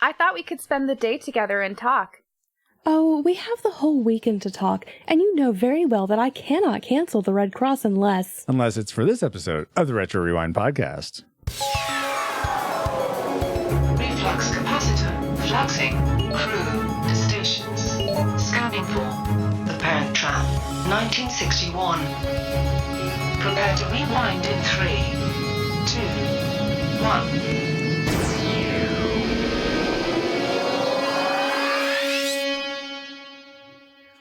I thought we could spend the day together and talk. Oh, we have the whole weekend to talk, and you know very well that I cannot cancel the Red Cross unless it's for this episode of the Retro Rewind podcast. Reflux capacitor fluxing. Crew to stations. Scanning for the Parent Trap, 1961. Prepare to rewind in 3, 2, 1.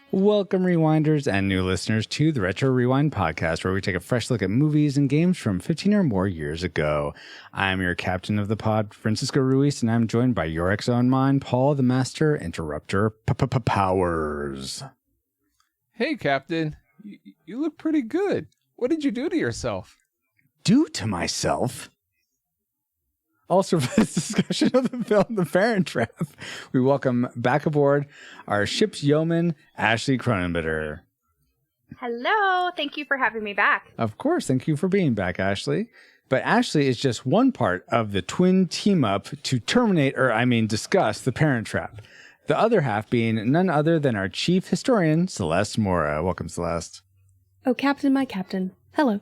Welcome, Rewinders and new listeners, to the Retro Rewind podcast, where we take a fresh look at movies and games from 15 or more years ago. I'm your captain of the pod, Francisco Ruiz, and I'm joined by your ex-own mind, Paul, the Master Interrupter Powers. Hey, Captain. You look pretty good. What did you do to yourself? Do to myself? Also, for this discussion of the film The Parent Trap, we welcome back aboard our ship's yeoman, Ashley Cronenbitter. Hello. Thank you for having me back. Of course. Thank you for being back, Ashley. But Ashley is just one part of the twin team-up to discuss The Parent Trap. The other half being none other than our chief historian, Celeste Mora. Welcome, Celeste. Oh, Captain, my Captain. Hello.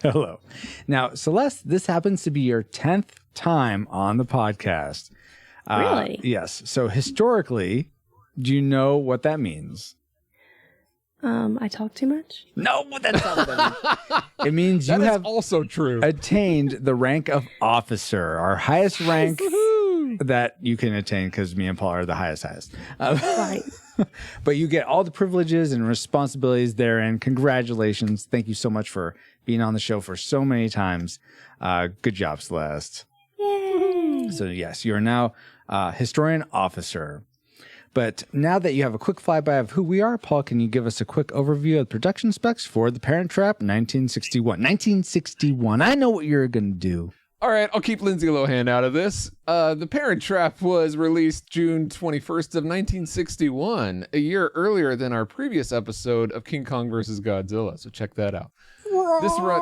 Hello. Now, Celeste, this happens to be your 10th time on the podcast. Really? Yes. So historically, do you know what that means? I talk too much? No, that's not what that means. It means you have also true. attained the rank of officer, our highest rank that you can attain, because me and Paul are the highest. Right. But you get all the privileges and responsibilities therein. Congratulations. Thank you so much for being on the show for so many times. Good job, Celeste. Yay. So yes, you are now historian officer. But now that you have a quick flyby of who we are, Paul, can you give us a quick overview of production specs for The Parent Trap 1961? 1961. I know what you're going to do. All right, I'll keep Lindsay Lohan out of this. The Parent Trap was released June 21st of 1961, a year earlier than our previous episode of King Kong vs. Godzilla, so check that out.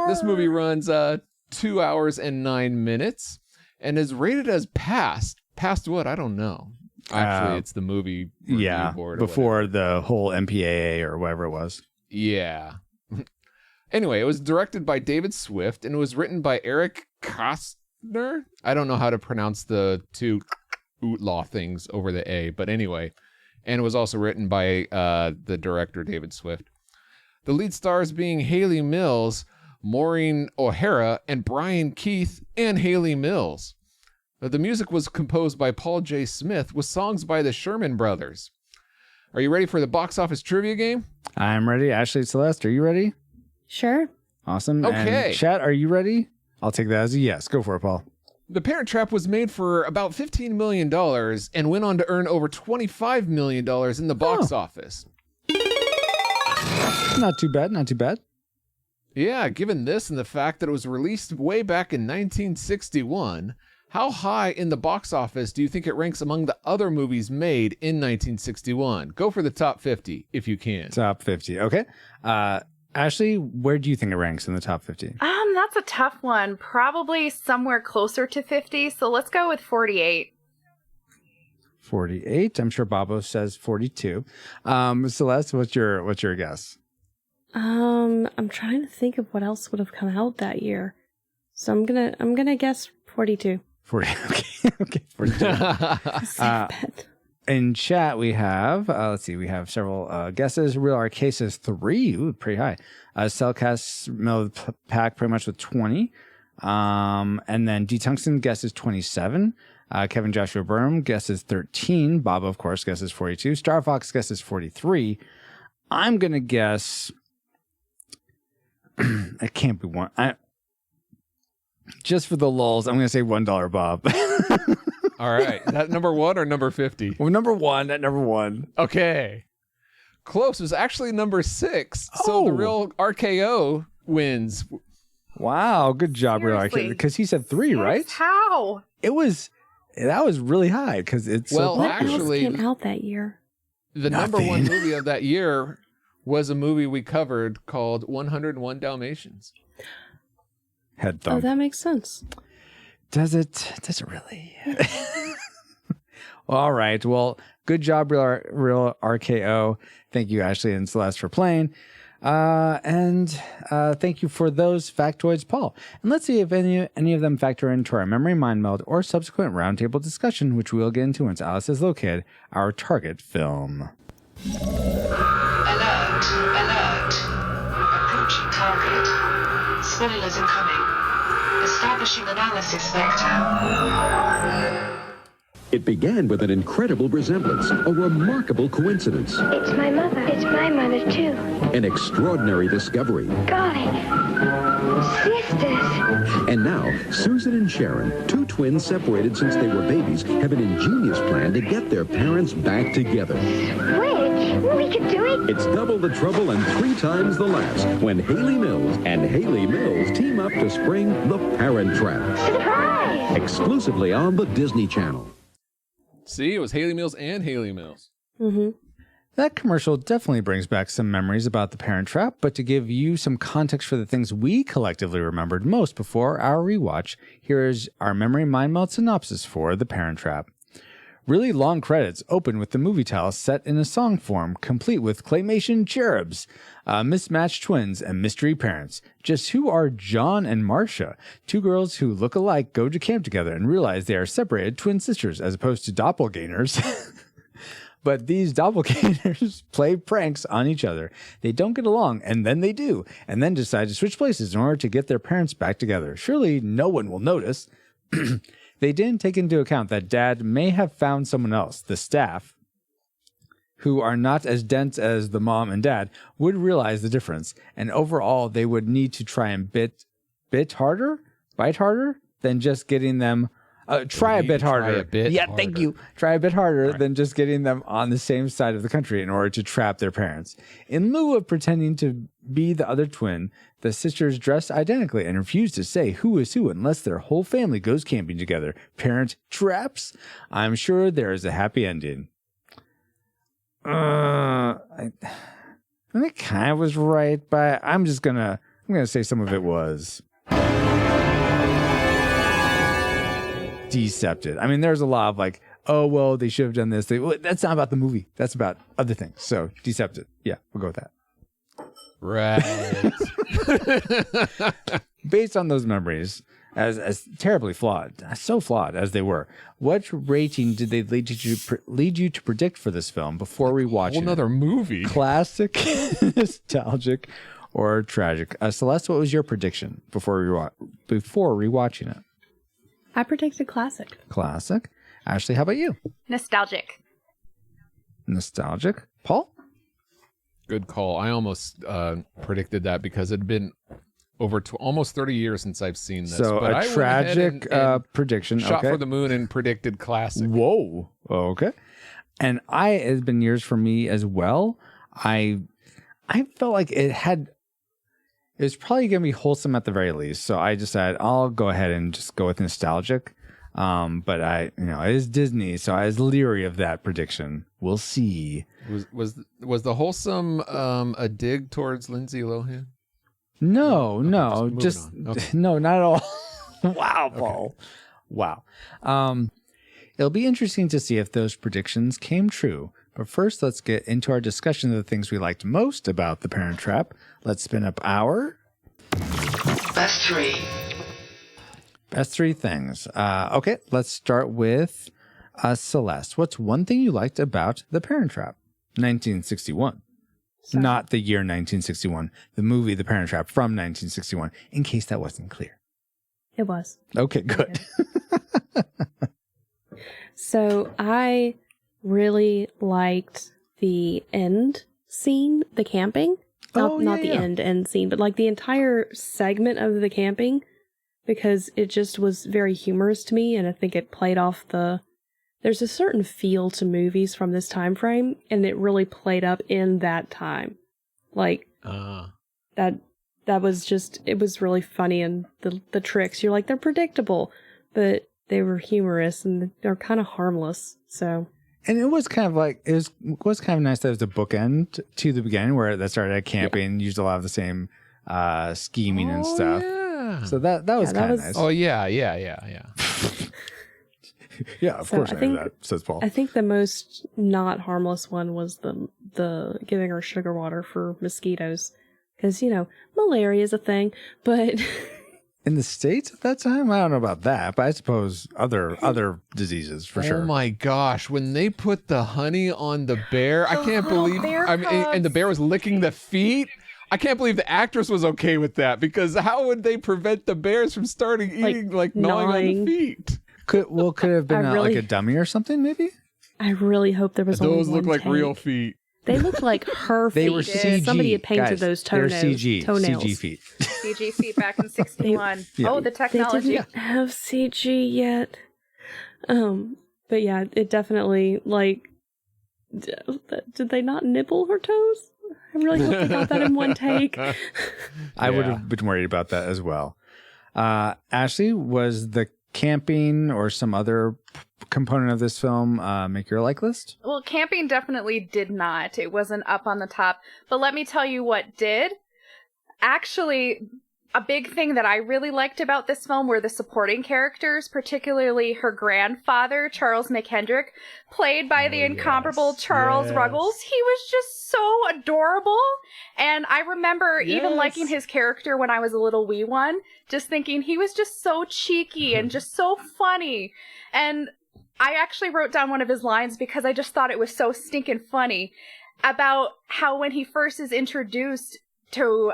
This movie runs 2 hours and 9 minutes and is rated as past. Past what? I don't know. Actually, it's the movie review board. Before the whole MPAA or whatever it was. Yeah. Anyway, it was directed by David Swift and it was written by Eric Kostner. I don't know how to pronounce the two law things over the A, but anyway. And it was also written by the director, David Swift. The lead stars being Haley Mills, Maureen O'Hara, and Brian Keith and Haley Mills. The music was composed by Paul J. Smith with songs by the Sherman Brothers. Are you ready for the box office trivia game? I'm ready. Ashley, Celeste, are you ready? Sure. Awesome. Okay. And chat, are you ready? I'll take that as a yes. Go for it, Paul. The Parent Trap was made for about $15 million and went on to earn over $25 million in the box office. Not too bad. Not too bad. Yeah, given this and the fact that it was released way back in 1961, how high in the box office do you think it ranks among the other movies made in 1961? Go for the top 50 if you can. Top 50. Okay. Ashley, where do you think it ranks in the top 50? That's a tough one. Probably somewhere closer to 50. So let's go with 48. 48. I'm sure Bobo says 42. Celeste, what's your guess? I'm trying to think of what else would have come out that year. So I'm gonna guess 42. 40. Okay. 42. In chat, we have, we have several guesses. Real Arcade says 3. Ooh, pretty high. Cellcast middle of the pack pretty much with 20. And then D. Tungsten guesses 27. Kevin Joshua Burnham guesses 13. Bob, of course, guesses 42. Star Fox guesses 43. I'm going to guess... it can't be one. Just for the lulz, I'm going to say $1 Bob. All right. That number 1 or number 50? Well, number 1. At number 1. Okay. Close. It was actually number 6. Oh. So the real RKO wins. Wow. Good job, Real Seriously? Arcade. Because he said 3, right? How? That was really high because it's well, so What actually, else came out that year? The Nothing. number 1 movie of that year was a movie we covered called 101 Dalmatians. Head Oh, thump. that makes sense. Does it really? All right. Well, good job, Real RKO. Thank you, Ashley and Celeste, for playing. And thank you for those factoids, Paul. And let's see if any of them factor into our memory mind meld or subsequent roundtable discussion, which we'll get into once Alice has located our target film. Alert, alert. Approaching target. Spoilers incoming. Establishing analysis vector. It began with an incredible resemblance, a remarkable coincidence, It's my mother. It's my mother, too. an extraordinary discovery. Golly. Sisters. And now, Susan and Sharon, two twins separated since they were babies, have an ingenious plan to get their parents back together. Which? We could do it. It's double the trouble and 3 times the laughs when Haley Mills and Haley Mills team up to spring The Parent Trap, Surprise! exclusively on the Disney Channel. See, it was Haley Mills and Haley Mills. Mm-hmm. That commercial definitely brings back some memories about The Parent Trap, but to give you some context for the things we collectively remembered most before our rewatch, here is our memory mind meld synopsis for The Parent Trap. Really long credits open with the movie title set in a song form, complete with claymation cherubs, mismatched twins, and mystery parents. Just who are John and Marcia? Two girls who look alike go to camp together and realize they are separated twin sisters as opposed to doppelgangers. But these doppelgangers play pranks on each other. They don't get along, and then they do, and then decide to switch places in order to get their parents back together. Surely no one will notice. They didn't take into account that Dad may have found someone else, the staff, who are not as dense as the mom and dad, would realize the difference. And overall, they would need to try and bite harder than just getting them. Try a bit harder. Thank you. Try a bit harder than just getting them on the same side of the country in order to trap their parents. In lieu of pretending to be the other twin, the sisters dress identically and refuse to say who is who unless their whole family goes camping together. Parent traps? I'm sure there is a happy ending. I think it kind of was right, but I'm gonna say some of it was decepted. I mean, there's a lot of like, oh, well, they should have done this. That's not about the movie. That's about other things. So decepted. Yeah, we'll go with that. Right. Based on those memories, as terribly flawed, so flawed as they were, what rating did they lead you to predict for this film before rewatching? Whole nother movie. Classic, nostalgic, or tragic? Celeste, what was your prediction before rewatching it? I predicted classic. Classic. Ashley, how about you? Nostalgic. Nostalgic. Paul? Good call. I almost predicted that because it had been over almost 30 years since I've seen this. So but a tragic prediction. Shot okay. for the moon and predicted classic. Whoa. Okay. And it has been years for me as well. I felt like it was probably going to be wholesome at the very least. So I decided I'll go ahead and just go with nostalgic. But it is Disney, so I was leery of that prediction. We'll see. Was the wholesome a dig towards Lindsay Lohan? No, just okay. No, not at all. Wow, Paul. Okay. Wow. It'll be interesting to see if those predictions came true. But first, let's get into our discussion of the things we liked most about The Parent Trap. Let's spin up our Best 3. Best 3 things. Okay, let's start with Celeste. What's one thing you liked about The Parent Trap? 1961. Sorry. Not the year 1961. The movie The Parent Trap from 1961, in case that wasn't clear. It was. Okay, good. So I really liked the end scene, the camping. Not the end scene, but like the entire segment of the camping, because it just was very humorous to me, and I think it played off there's a certain feel to movies from this time frame, and it really played up in that time. Like that was just, it was really funny, and the tricks, you're like, they're predictable, but they were humorous and they're kind of harmless. So, and it was kind of like, it was kind of nice that it was a bookend to the beginning where that started at camping, used a lot of the same scheming and stuff. Yeah. So that was kind of nice. Oh yeah. Yeah, of So course I I know think- that, says Paul. I think the most not harmless one was the giving her sugar water for mosquitoes. Because, malaria is a thing. But In the States at that time? I don't know about that, but I suppose other diseases for sure. Oh my gosh, when they put the honey on the bear, I can't little believe bear and the bear was licking the feet. I can't believe the actress was okay with that, because how would they prevent the bears from starting eating, gnawing on gnawing. the feet? Could it have been I really- like a dummy or something, maybe? I really hope there was Those only look one like real take. feet. They looked like her feet. They were CG. Somebody had painted guys. those They're toenails. CG feet. CG feet back in 61. Yeah. Oh, the They technology. didn't have CG yet. But yeah, it definitely, did they not nibble her toes? I really hope they got that in one take. I would have been worried about that as well. Ashley, was the camping or some other component of this film make your like list? Well, camping definitely did not. It wasn't up on the top. But let me tell you what did. Actually, a big thing that I really liked about this film were the supporting characters, particularly her grandfather, Charles McKendrick, played by the incomparable Charles Ruggles. He was just so adorable. And I remember even liking his character when I was a little wee one, just thinking he was just so cheeky and just so funny. And I actually wrote down one of his lines because I just thought it was so stinking funny about how when he first is introduced to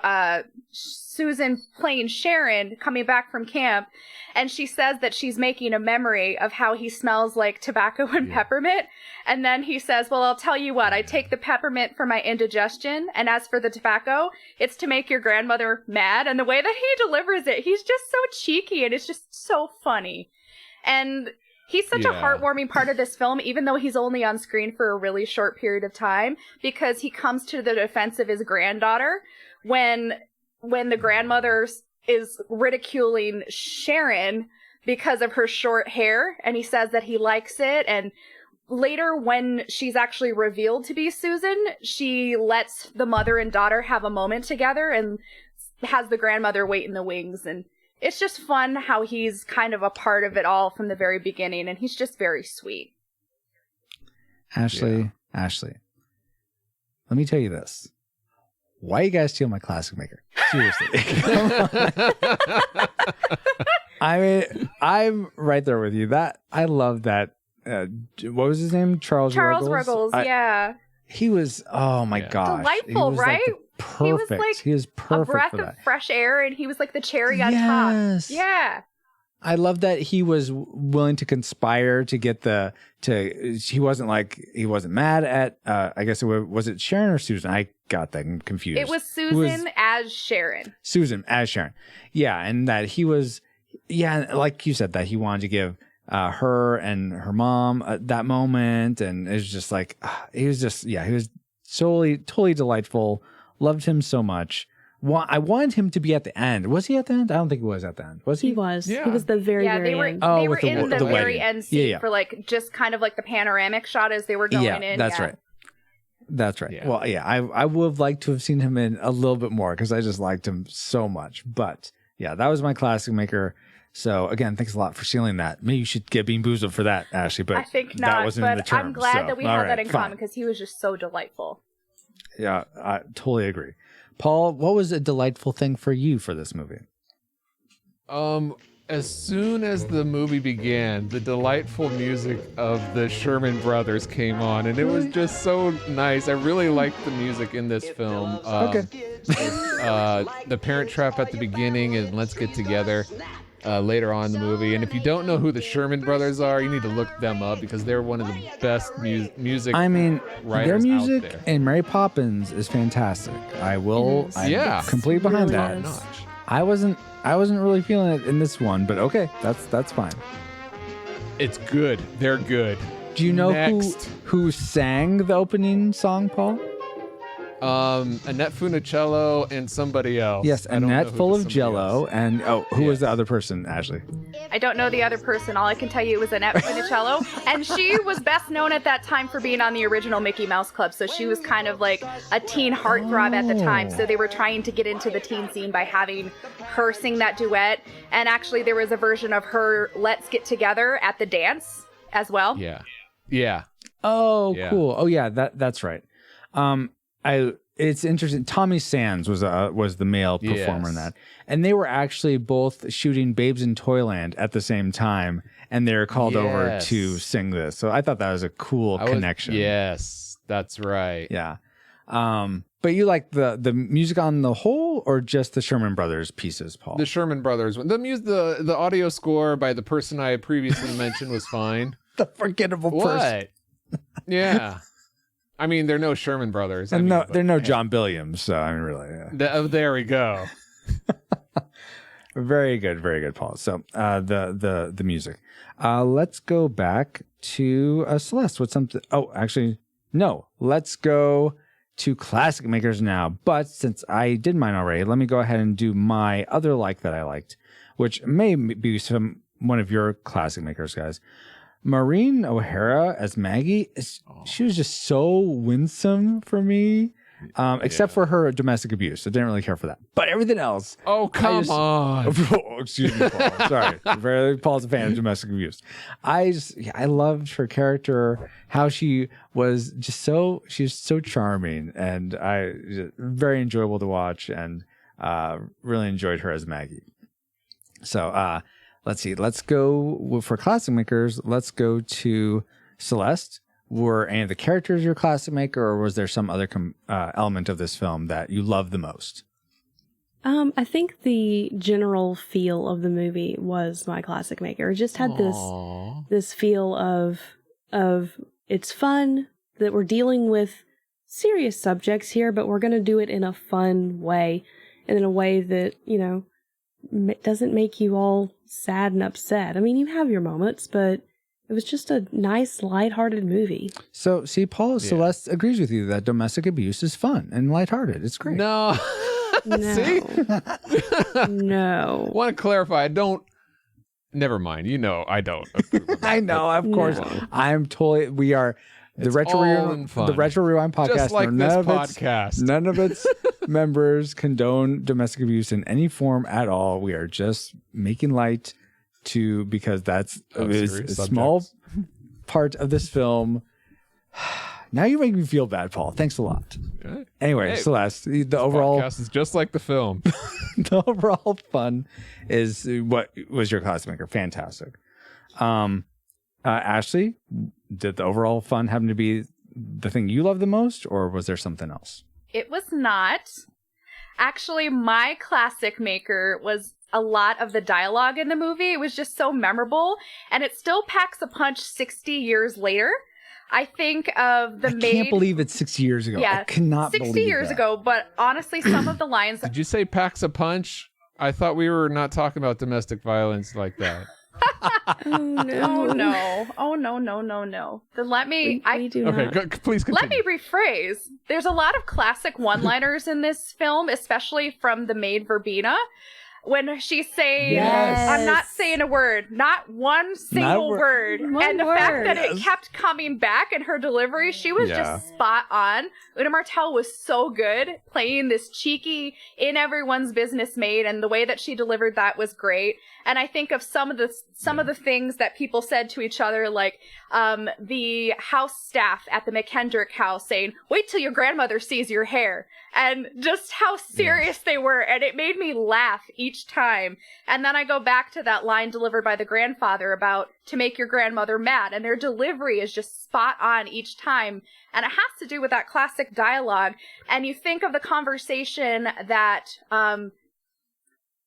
Susan playing Sharon coming back from camp, and she says that she's making a memory of how he smells like tobacco and peppermint, and then he says, well, I'll tell you what, I take the peppermint for my indigestion, and as for the tobacco, it's to make your grandmother mad. And the way that he delivers it, he's just so cheeky, and it's just so funny. And he's such a heartwarming part of this film, even though he's only on screen for a really short period of time, because he comes to the defense of his granddaughter when the grandmother is ridiculing Sharon because of her short hair, and he says that he likes it. And later, when she's actually revealed to be Susan, she lets the mother and daughter have a moment together and has the grandmother wait in the wings. And it's just fun how he's kind of a part of it all from the very beginning, and he's just very sweet. Ashley, let me tell you this. Why you guys steal my classic maker? Seriously. I mean, I'm right there with you. I love that. What was his name? Charles Ruggles, yeah. He was, oh my gosh. Delightful, he was right? Perfect. He was perfect. A breath for that. of fresh air, and he was like the cherry on top. Yeah. I love that he was willing to conspire to get he wasn't mad at, I guess was it Sharon or Susan? I got that confused. It was Susan as Sharon. Susan as Sharon. Yeah. And that he was, like you said, that he wanted to give her and her mom that moment. And it was just like, he was totally delightful. Loved him so much. I wanted him to be at the end. Was he at the end? I don't think he was at the end. Was he? He was. Yeah. He was the very, Yeah, very they were end. they were with the in the wedding. very end scene Yeah. for just kind of like the panoramic shot as they were going in. That's right. That's right. Yeah. Well, I would have liked to have seen him in a little bit more because I just liked him so much. But yeah, that was my classic maker. So again, thanks a lot for stealing that. Maybe you should get Bean Boozled for that, Ashley. But I think that not. wasn't in the But term, I'm glad that we have that in fine. common because he was just so delightful. Yeah, I totally agree. Paul, what was a delightful thing for you for this movie? As soon as the movie began, the delightful music of the Sherman Brothers came on, and it was just so nice. I really liked the music in this film. The Parent Trap at the beginning and Let's Get Together later on in the movie. And if you don't know who the Sherman Brothers are, you need to look them up because they're one of the best music. I mean, writers their music out there. and Mary Poppins is fantastic. I'm completely behind Really that. is. I wasn't really feeling it in this one, but okay, that's fine. It's good. They're good. Do you know Next. who sang the opening song, Paul? Annette Funicello and somebody else. Yes, I don't know Annette who full the of somebody Jello, else. and who was the other person, Ashley? I don't know the other person. All I can tell you was Annette Funicello, and she was best known at that time for being on the original Mickey Mouse Club. So she was kind of like a teen heartthrob at the time. So they were trying to get into the teen scene by having her sing that duet. And actually, there was a version of her "Let's Get Together" at the dance as well. Yeah. Oh, Yeah. cool. Oh, yeah, that's right. It's interesting. Tommy Sands was the male performer in that, and they were actually both shooting Babes in Toyland at the same time, and they were called over to sing this. So I thought that was a cool connection. Yes, that's right. Yeah. But you like the music on the whole, or just the Sherman Brothers pieces, Paul? The Sherman Brothers one. The audio score by the person I previously mentioned was fine. The forgettable person. Yeah. I mean, they're no Sherman Brothers. And they're no John Billiams. So I mean, really. Yeah. There we go. Very good, Paul. So the music. Let's go back to Celeste. What's something? Oh, actually, no. Let's go to classic makers now. But since I did mine already, let me go ahead and do my other like that I liked, which may be one of your classic makers, guys. Maureen O'Hara as Maggie, she was just so winsome for me, except for her domestic abuse. I didn't really care for that. But everything else. Oh, come on. Oh, excuse me, Paul. Sorry. Paul's a fan of domestic abuse. I loved her character, how she was she's so charming, and very enjoyable to watch, and really enjoyed her as Maggie. So, let's see. Let's go for classic makers. Let's go to Celeste. Were any of the characters your classic maker, or was there some other element of this film that you love the most? I think the general feel of the movie was my classic maker. It just had this feel of it's fun, that we're dealing with serious subjects here, but we're going to do it in a fun way, and in a way that, doesn't make you all sad and upset. I mean, you have your moments, but it was just a nice, lighthearted movie. So, see, Paul, Celeste agrees with you that domestic abuse is fun and lighthearted. It's great. No. See? No. Want to clarify, I don't. Never mind. I don't. I know, of course. No. I'm totally. We are. The Retro Rewind podcast. Just like this podcast. None of its members condone domestic abuse in any form at all. We are just making light because that's a small part of this film. Now you make me feel bad, Paul. Thanks a lot. Okay. Anyway, Celeste, the overall podcast is just like the film. The overall fun is what was your classic maker. Fantastic. Ashley, did the overall fun happen to be the thing you love the most, or was there something else? It was not. Actually, my classic maker was a lot of the dialogue in the movie. It was just so memorable, and it still packs a punch 60 years later. I think of the maid. I can't believe it's 60 years ago. Yeah, I cannot 60 believe years that. ago, but honestly, some of the lines. Did you say packs a punch? I thought we were not talking about domestic violence like that. Oh no! Oh no! Then let me. We do not. Please continue. Let me rephrase. There's a lot of classic one-liners in this film, especially from the maid Verbena. When she's saying, Yes. I'm not saying a word, not one single word. And the fact that it kept coming back in her delivery, she was just spot on. Una Martell was so good playing this cheeky, in everyone's business maid, and the way that she delivered that was great. And I think of some of the things that people said to each other, like the house staff at the McKendrick house saying, "Wait till your grandmother sees your hair," and just how serious they were. And it made me laugh each time. And then I go back to that line delivered by the grandfather about to make your grandmother mad, and their delivery is just spot on each time. And it has to do with that classic dialogue. And you think of the conversation that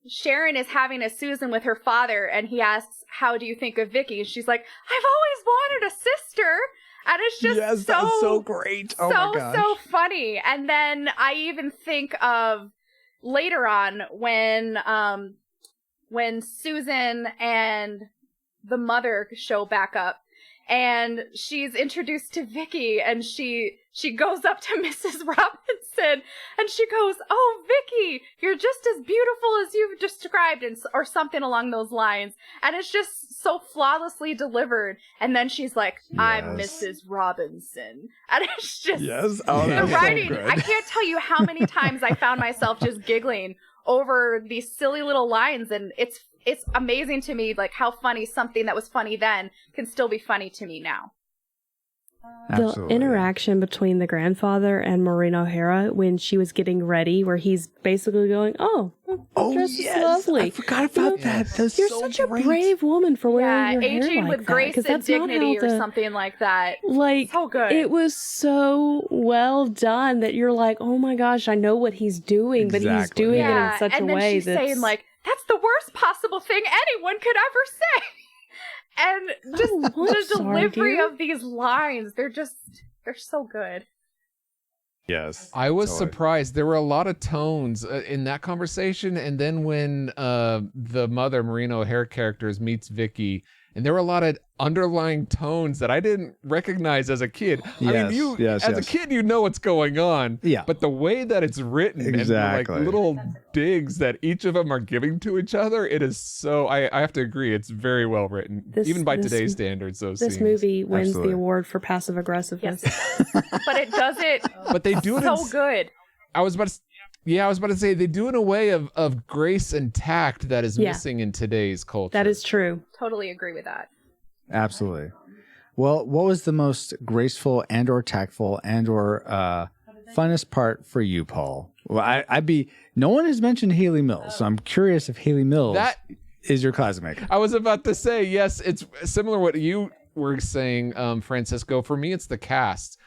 Sharon is having as Susan with her father, and he asks, "How do you think of Vicky?" She's like, "I've always wanted a sister." And it's just so great. Oh my gosh. So funny. And then I even think of later on when Susan and the mother show back up, and she's introduced to Vicky, and she goes up to Mrs. Robinson, and she goes, "Oh, Vicky, you're just as beautiful as you've described," or something along those lines. And it's just so flawlessly delivered. And then she's like, "I'm Mrs. Robinson." And it's just the writing. I can't tell you how many times I found myself just giggling over these silly little lines, and it's it's amazing to me, like, how funny something that was funny then can still be funny to me now. The interaction between the grandfather and Maureen O'Hara when she was getting ready, where he's basically going, "Oh, dress is lovely." I forgot about that. That's You're so such great. a brave woman for wearing your hair aging like with that, grace 'cause and that's not dignity how or the- something like that. Like, So good. it was so well done that you're like, oh my gosh, I know what he's doing, but he's Exactly. doing it Yeah, in such and a then way she's that's saying, like, that's the worst possible thing anyone could ever say. And just I'm the sorry, delivery dear. of these lines, they're so good. Yes. I was Totally. surprised. There were a lot of tones in that conversation, and then when the mother, Maureen O'Hare characters, meets Vicky, and there were a lot of underlying tones that I didn't recognize as a kid. I mean, as a kid, you know what's going on. Yeah. But the way that it's written Exactly. and the, like, little digs that each of them are giving to each other, it is so. I have to agree, it's very well written, even by today's standards. Those this scenes. movie wins Absolutely. the award for passive aggressiveness. But it does it But they do it so in, good. I was about to say they do it in a way of grace and tact that is missing in today's culture. That is true. Totally agree with that. Absolutely. Well, what was the most graceful and or tactful and or funnest part for you, Paul? Well, no one has mentioned Haley Mills, so I'm curious if Haley Mills is your classmate. I was about to say, yes, it's similar to what you were saying, Francisco. For me, it's the cast.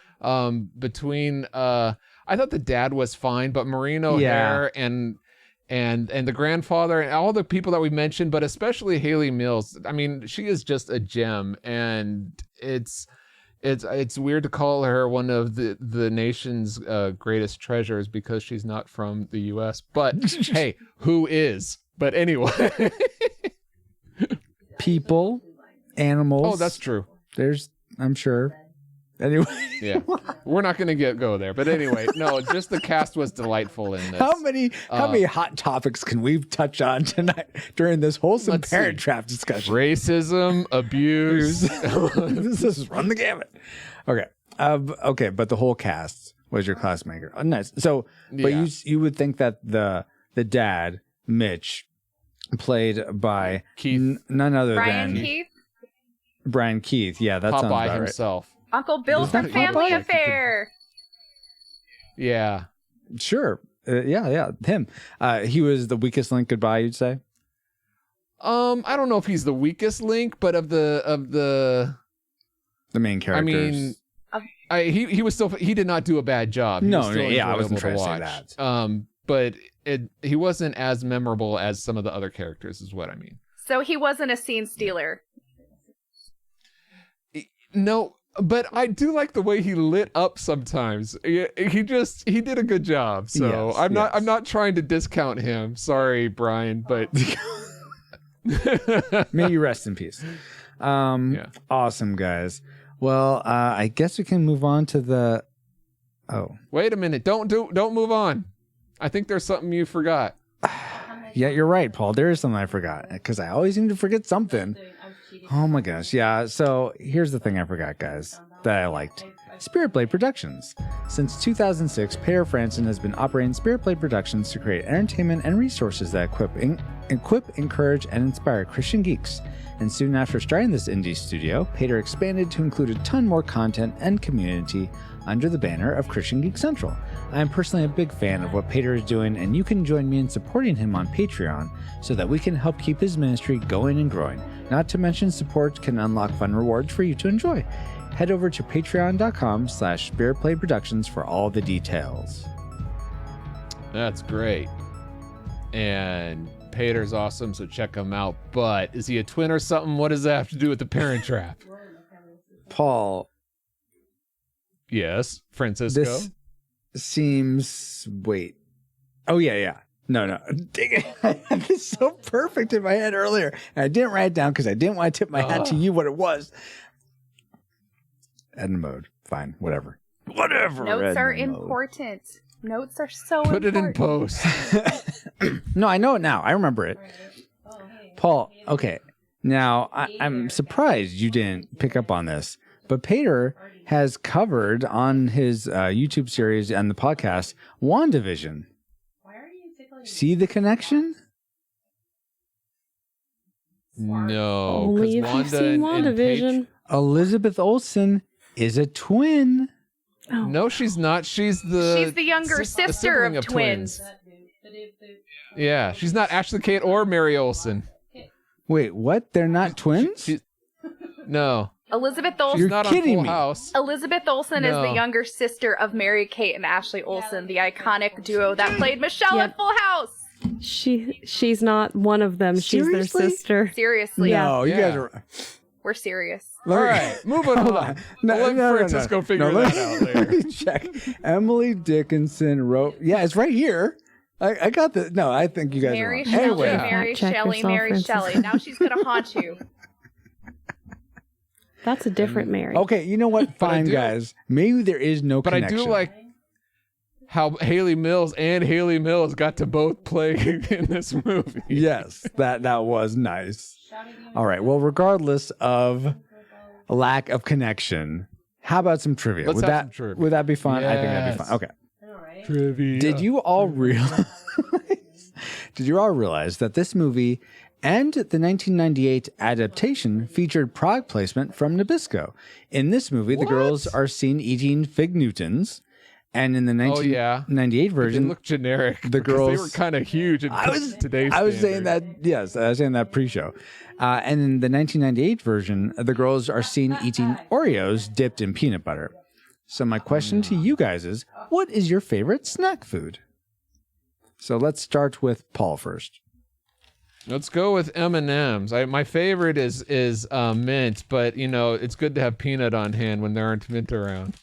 Between I thought the dad was fine, but Maureen O'Hare and the grandfather and all the people that we mentioned, but especially Haley Mills. I mean, she is just a gem, and it's weird to call her one of the nation's greatest treasures because she's not from the U.S. But hey, who is? But anyway, People, animals. oh, that's true. I'm sure. Anyway, Yeah, we're not going to go there. But anyway, no, just the cast was delightful in this. how many hot topics can we touch on tonight during this wholesome Let's Parent see. Trap discussion? Racism, abuse. This is run the gamut. Okay. Okay, but the whole cast was your classmate. Oh, nice. So, but Yeah. you would think that the dad, Mitch, played by Keith. none other Brian than Keith, Brian Keith. Yeah, that sounds Popeye about himself. Uncle Bill Is from that Family Popeye? Affair. Yeah. right. Sure. Yeah, him. He was the weakest link. Goodbye, you'd say. I don't know if he's the weakest link, but of the The main characters. I mean, he was still, he did not do a bad job. He No, was still yeah, I wasn't enjoyable trying to say that. But he wasn't as memorable as some of the other characters, is what I mean. So he wasn't a scene stealer. No, but I do like the way he lit up sometimes. He did a good job. So Yes, I'm yes. not trying to discount him. Sorry, Brian, but May you rest in peace. Yeah. Awesome, guys. Well, I guess we can move on to the. Oh, wait a minute. Don't move on. I think there's something you forgot. yeah, you're right, Paul. There is something I forgot because I always seem to forget something. Oh my gosh, yeah. So here's the thing I forgot, guys, that I liked. Spirit Blade Productions. Since 2006, Peter Franson has been operating Spirit Blade Productions to create entertainment and resources that equip, encourage, and inspire Christian geeks. And soon after starting this indie studio, Peter expanded to include a ton more content and community under the banner of Christian Geek Central. I am personally a big fan of what Peter is doing, and you can join me in supporting him on Patreon so that we can help keep his ministry going and growing. Not to mention, support can unlock fun rewards for you to enjoy. Head over to patreon.com/spiritplayproductions for all the details. That's great. And Pater's awesome, so check him out. But is he a twin or something? What does that have to do with the Parent Trap? Paul, Yes, Francisco. this seems... Wait. Oh, yeah. No. Dang it. I had this so perfect in my head earlier, and I didn't write it down because I didn't want to tip my hat to you what it was. Edna mode. Fine. Whatever. Notes are Edna mode. important. Notes are so Put it in important. post. No, I know it now. I remember it. Paul, okay. Now, I'm surprised you didn't pick up on this, but Peter has covered on his YouTube series and the podcast WandaVision. See the connection? No. Only 'cause if you've Wanda seen and Paige- WandaVision. Elizabeth Olsen is a twin. Oh. No, she's not. She's the younger sister sibling of twins. Yeah, she's not Ashley Kate or Mary Olsen. Wait, what? They're not twins? No. Elizabeth She's Olsen. You're not kidding on Full me. House. Elizabeth Olsen is the No. younger sister of Mary Kate and Ashley Olsen, the iconic duo that played Michelle Yeah. in Full House. She's not one of them. She's their Seriously? sister. Seriously, No, you Yeah. guys are. we're serious. All right, moving on. I'll let Francisco figure that out Let later. me check. Emily Dickinson wrote. Yeah, it's right here. I got the. No, I think you guys Mary are Shelley, wrong. Anyway, Mary Fact check Shelley, yourself, Mary Francis. Shelley. Now she's gonna haunt you. That's a different Mary. okay, you know what? But I Fine, do- guys. Maybe there is no But connection. I do like how Haley Mills and Haley Mills got to both play in this movie. Yes, that was nice. All right. Well, regardless of lack of connection, how about some trivia? Let's would have that some trivia. would that be fun? I think that'd be Yes. fun. Okay. Trivia. Did you all realize? Did you all realize that this movie and the 1998 adaptation featured product placement from Nabisco? In this movie, the girls are seen eating Fig Newtons, and in the 1998 They version, look generic. the because girls- they were kind of huge in today's I was saying standards. that, yes, I was saying that pre-show. And in the 1998 version, the girls are seen eating Oreos dipped in peanut butter. So my question to you guys is, what is your favorite snack food? So let's start with Paul first. Let's go with M&M's. My favorite is mint, but you know it's good to have peanut on hand when there aren't mint around.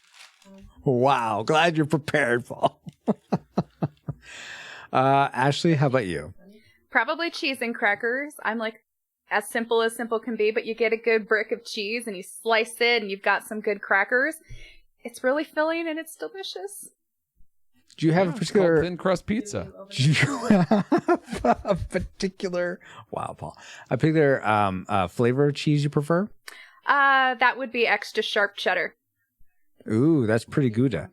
Wow, glad you're prepared, Paul. Ashley, how about you? Probably cheese and crackers. I'm like as simple can be, but you get a good brick of cheese and you slice it and you've got some good crackers. It's really filling and it's delicious. Do you have a It's called particular thin crust pizza. Do you have a particular wow, Paul? A particular flavor of cheese you prefer? That would be extra sharp cheddar. Ooh, that's pretty good.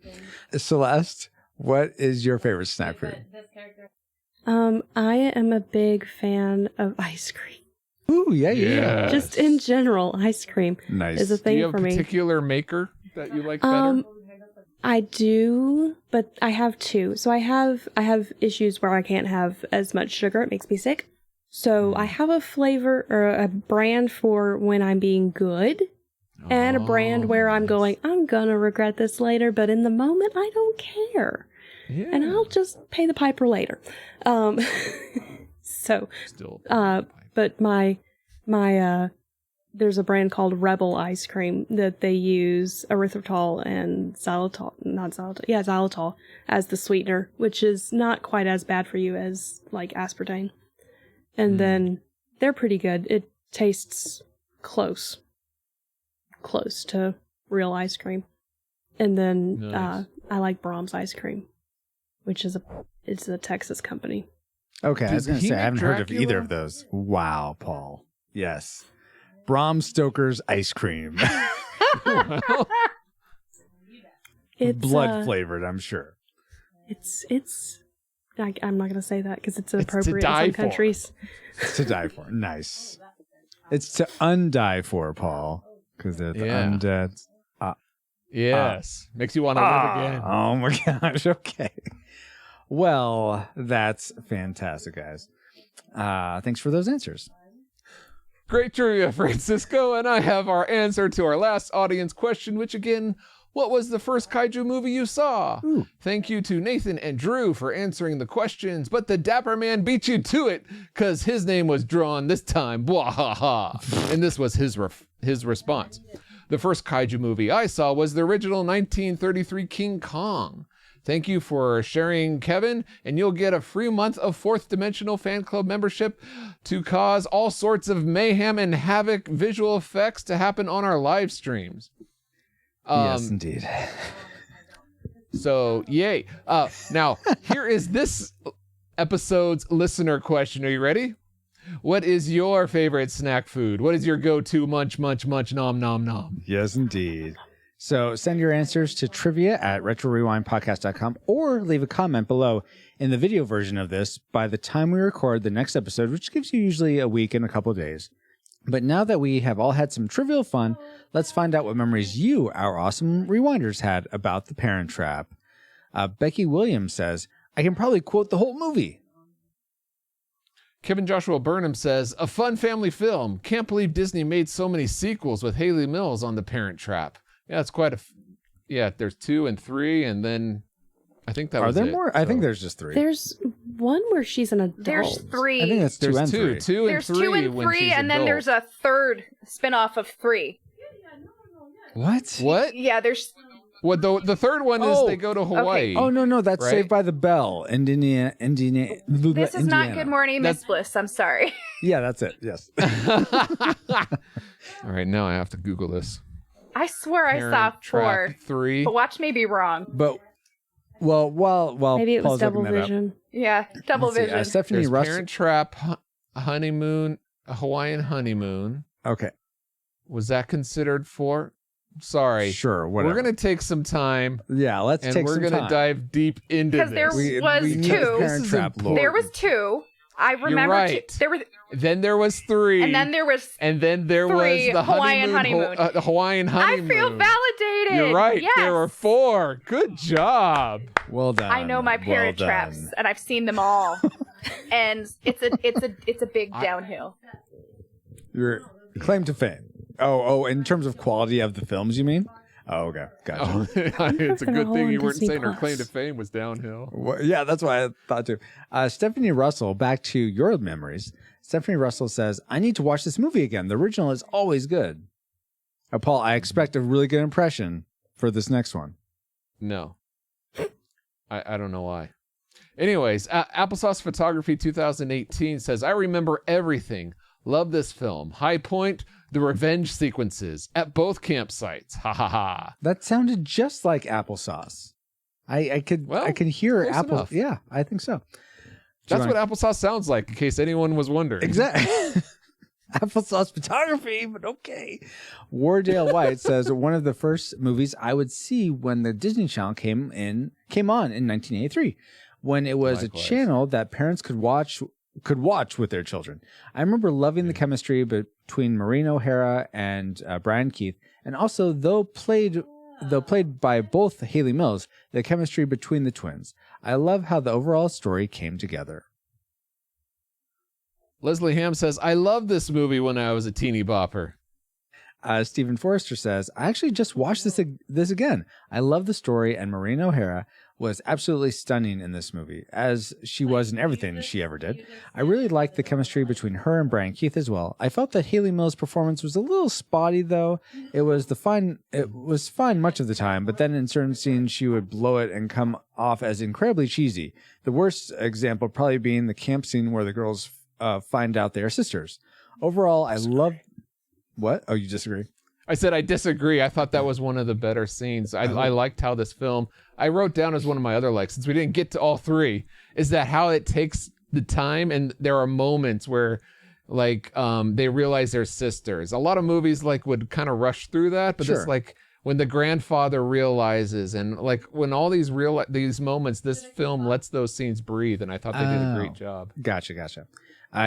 Celeste, what is your favorite snack food? I am a big fan of ice cream. Ooh, yeah. Yes. Just in general, ice cream Nice. is a Do thing you have for a me. particular maker that you like better? I do, but I have two. So I have issues where I can't have as much sugar. It makes me sick. So I have a flavor or a brand for when I'm being good, and a brand where I'm going, I'm gonna regret this later, but in the moment I don't care. Yeah. And I'll just pay the piper later. So, Still. but my there's a brand called Rebel ice cream that they use erythritol and xylitol as the sweetener, which is not quite as bad for you as like aspartame. And then they're pretty good. It tastes close to real ice cream. And then Nice. I like Brahms ice cream, which is it's a Texas company. Okay, I was Did going to he say, I make haven't heard of Dracula? either of those. Wow, Paul. Yes. Bram Stoker's ice cream. It's Blood flavored, I'm sure. I'm not gonna say that because it's to inappropriate in die some for. countries. It's to die for. Nice. It's to undie for, Paul. Because they're the Yeah. undead. Yes. Makes you want to live again. Oh my gosh. Okay. Well, that's fantastic, guys. Thanks for those answers. Great trivia, Francisco. And I have our answer to our last audience question, which again, what was the first kaiju movie you saw? Ooh. Thank you to Nathan and Drew for answering the questions, but the Dapper Man beat you to it because his name was drawn this time. Bwahaha. And this was his response. The first kaiju movie I saw was the original 1933 King Kong. Thank you for sharing, Kevin, and you'll get a free month of Fourth Dimensional Fan Club membership to cause all sorts of mayhem and havoc visual effects to happen on our live streams. Yes, indeed. So, yay. Now, here is this episode's listener question. Are you ready? What is your favorite snack food? What is your go-to munch, nom, nom? Yes, indeed. So send your answers to trivia@retrorewindpodcast.com or leave a comment below in the video version of this by the time we record the next episode, which gives you usually a week and a couple of days. But now that we have all had some trivial fun, let's find out what memories you, our awesome rewinders, had about The Parent Trap. Becky Williams says, I can probably quote the whole movie. Kevin Joshua Burnham says, a fun family film. Can't believe Disney made so many sequels with Haley Mills on The Parent Trap. Yeah, it's quite a... Yeah, there's 2 and 3, and then I think that was it. Are there more? So. I think there's just 3. There's one where she's an adult. There's 3. I think that's 2 and 3. 2 and There's 3 2 and when 3, she's and then adult. there's a third spin-off of 3. What? What? Yeah, there's... Well, the third one is they go to Hawaii. Oh, no, that's right? Saved by the Bell. Indiana. This is not Good Morning, Miss Bliss. I'm sorry. Yeah, that's it. Yes. All right, now I have to Google this. I swear I saw Parent 4. Trap 3. But watch me be wrong. But, well, while Maybe it was Paul's double looking that up, vision. Yeah, double let's see, vision. Stephanie There's Russell. Parent Trap, honeymoon, a Hawaiian honeymoon. Okay. Was that considered 4? Sorry. Sure, whatever. We're going to take some time. Yeah, let's and take we're some gonna time. dive deep into this. Because there We was need 2. Parent Trap lore. There was 2. I remember right. there were, Then there was 3. and then there was. And then there 3 was the Hawaiian honeymoon. The Hawaiian honeymoon. I feel validated. You're right. Yes. There were 4. Good job. Well done. I know my Parent well Traps, done. and I've seen them all, and it's a big downhill. Your claim to fame. Oh, in terms of quality of the films, you mean? Oh, okay. Gotcha. Oh, it's a good thing you weren't Disney saying her Plus. claim to fame was downhill. Well, yeah, that's why I thought too. Stephanie Russell, back to your memories. Stephanie Russell says, I need to watch this movie again. The original is always good. Paul, I expect a really good impression for this next one. No. I don't know why. Anyways, Applesauce Photography 2018 says, I remember everything. Love this film. High point, the revenge sequences at both campsites. Ha ha ha. That sounded just like applesauce. I could hear close apple. enough. Yeah, I think so. That's what applesauce sounds like, in case anyone was wondering. Exactly. Applesauce photography, but okay. Wardale White says one of the first movies I would see when the Disney Channel came on in 1983, when it was Likewise. a channel that parents could watch with their children. I remember loving the chemistry between Maureen O'Hara and Brian Keith, and also though played by both Haley Mills, the chemistry between the twins. I love how the overall story came together. Leslie Ham says, I loved this movie when I was a teeny bopper. Stephen Forrester says, I actually just watched this again. I love the story, and Maureen O'Hara was absolutely stunning in this movie, as she was in everything she ever did. I really liked the chemistry between her and Brian Keith as well. I felt that Haley Mills' performance was a little spotty, though. It was fine much of the time, but then in certain scenes she would blow it and come off as incredibly cheesy. The worst example probably being the camp scene where the girls find out they are sisters. Overall, I love... What? Oh, you disagree? I said I disagree. I thought that was one of the better scenes. I liked how this film, I wrote down as one of my other likes, since we didn't get to all 3, is that how it takes the time, and there are moments where like they realize they're sisters. A lot of movies like would kind of rush through that, but Sure. it's like when the grandfather realizes, and like when all these moments, this film lets those scenes breathe, and I thought they did a great job. Gotcha.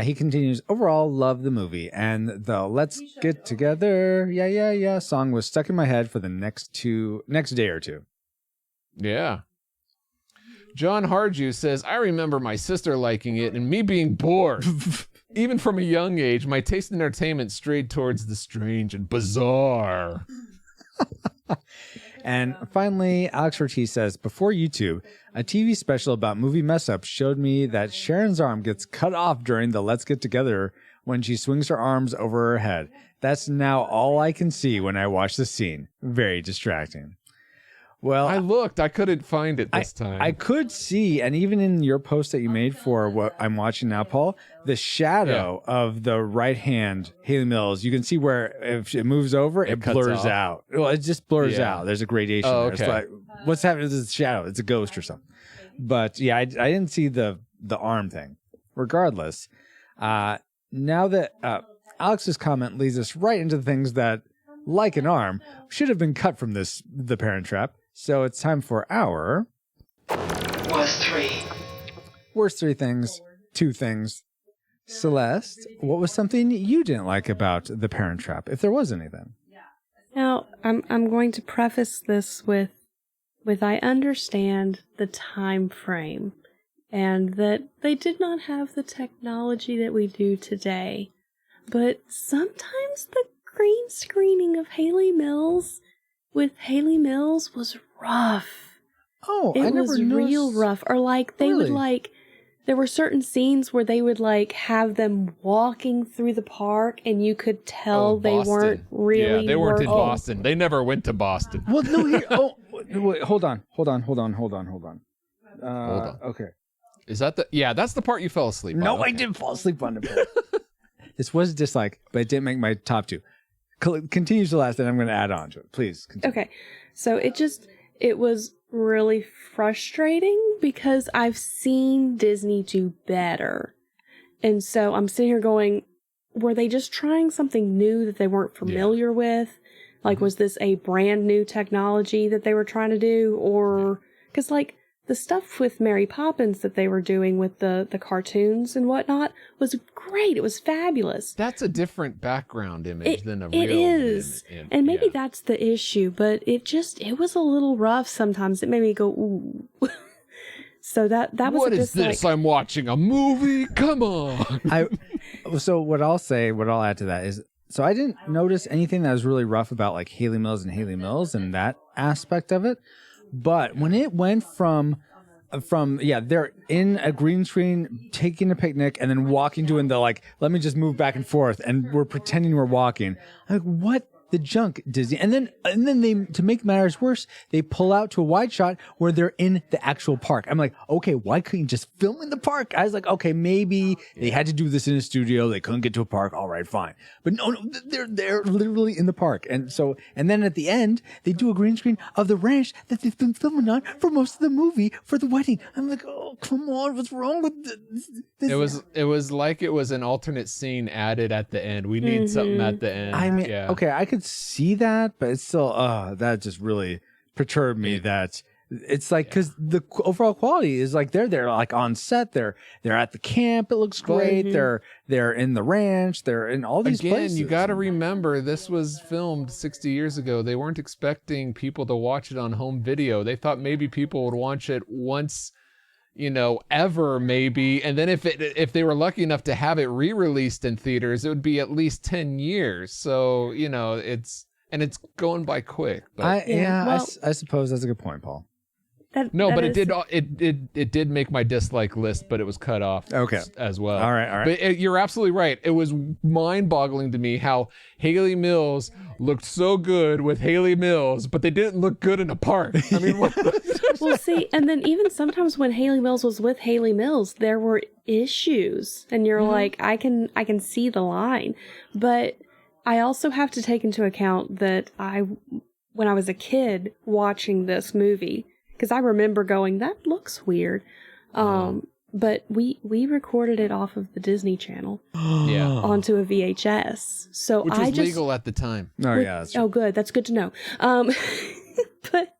He continues, overall, love the movie, and the Let's Get Together, yeah song was stuck in my head for the next day or two. Yeah. John Harju says, I remember my sister liking it and me being bored. Even from a young age, my taste in entertainment strayed towards the strange and bizarre. And finally, Alex Ortiz says, before YouTube, a TV special about movie mess-ups showed me that Sharon's arm gets cut off during the Let's Get Together when she swings her arms over her head. That's now all I can see when I watch the scene. Very distracting. Well, I looked. I couldn't find it this time. I could see, and even in your post that you made for what I'm watching now, Paul, the shadow of the right hand, Haley Mills, you can see where if it moves over, it cuts blurs off. out. Well, it just blurs out. There's a gradation there. It's okay. like, what's happening to this shadow? It's a ghost or something. But yeah, I didn't see the arm thing. Regardless, now that Alex's comment leads us right into the things that, like an arm, should have been cut from The Parent Trap. So it's time for our Worst 3. worst 3 things, 2 things, Celeste, what was something you didn't like about The Parent Trap, if there was anything? Now, I'm going to preface this with I understand the time frame and that they did not have the technology that we do today. But sometimes the green screening of Haley Mills with Haley Mills was rough. Oh, it I never was noticed. real rough. Or like they Really? would there were certain scenes where they would have them walking through the park and you could tell they Boston. weren't really Yeah, they weren't in working. Boston. They never went to Boston. Well, no, here. Oh, wait, hold on. Hold on. Okay. Is that that's the part you fell asleep on. No, Okay. I didn't fall asleep on it. This was a dislike, but it didn't make my top 2. Continues to last, and I'm going to add on to it. Please continue. Okay. So it was really frustrating because I've seen Disney do better. And so I'm sitting here going, were they just trying something new that they weren't familiar with? Like, was this a brand new technology that they were trying to do? Or, because the stuff with Mary Poppins that they were doing with the cartoons and whatnot was great. It was fabulous. That's a different background image than a real. It is. And maybe that's the issue, but it was a little rough sometimes. It made me go, ooh. So that was What is this? I'm watching a movie? Come on. So what I'll add to that is, so I didn't notice anything that was really rough about Haley Mills and that aspect of it. But when it went from they're in a green screen taking a picnic and then walking, doing the let me just move back and forth and we're pretending we're walking. I'm like, what the junk, Disney? And then they, to make matters worse, they pull out to a wide shot where they're in the actual park. I'm like, okay, why couldn't you just film in the park? I was like, okay, maybe they had to do this in a studio. They couldn't get to a park. All right, fine. But no, they're literally in the park. And then at the end, they do a green screen of the ranch that they've been filming on for most of the movie for the wedding. I'm like, oh, come on, what's wrong with this? It was like it was an alternate scene added at the end. We need something at the end. I mean, okay, I could see that, but it's still, that just really perturbed me. That it's because the overall quality is they're on set, they're at the camp, it looks great. They're in the ranch, they're in all these places. You got to remember, this was filmed 60 years ago. They weren't expecting people to watch it on home video. They thought maybe people would watch it once, ever maybe, and then if they were lucky enough to have it re-released in theaters, it would be at least 10 years. So it's going by quick. But I suppose that's a good point, Paul. It did make my dislike list, but it was cut off as well. All right. But you're absolutely right. It was mind-boggling to me how Haley Mills looked so good with Haley Mills, but they didn't look good in a park. I mean, well, see, and then even sometimes when Haley Mills was with Haley Mills, there were issues, and you're like, I can see the line, but I also have to take into account that when I was a kid watching this movie, because I remember going, that looks weird. But we recorded it off of the Disney Channel onto a VHS. So which was legal at the time. That's true. Oh, good. That's good to know. But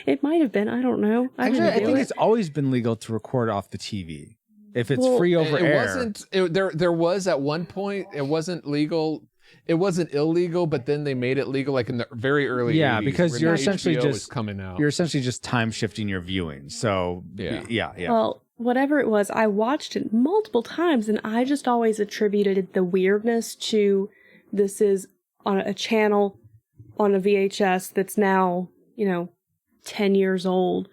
it might have been. I don't know. Actually, I think it's always been legal to record off the TV if it's free over air. There was at one point, it wasn't legal. It wasn't illegal, but then they made it legal in the very early 80s, because you're essentially just coming out. You're essentially just time shifting your viewing. So yeah. Well, whatever it was, I watched it multiple times, and I just always attributed the weirdness to this is on a channel on a VHS that's now 10 years old.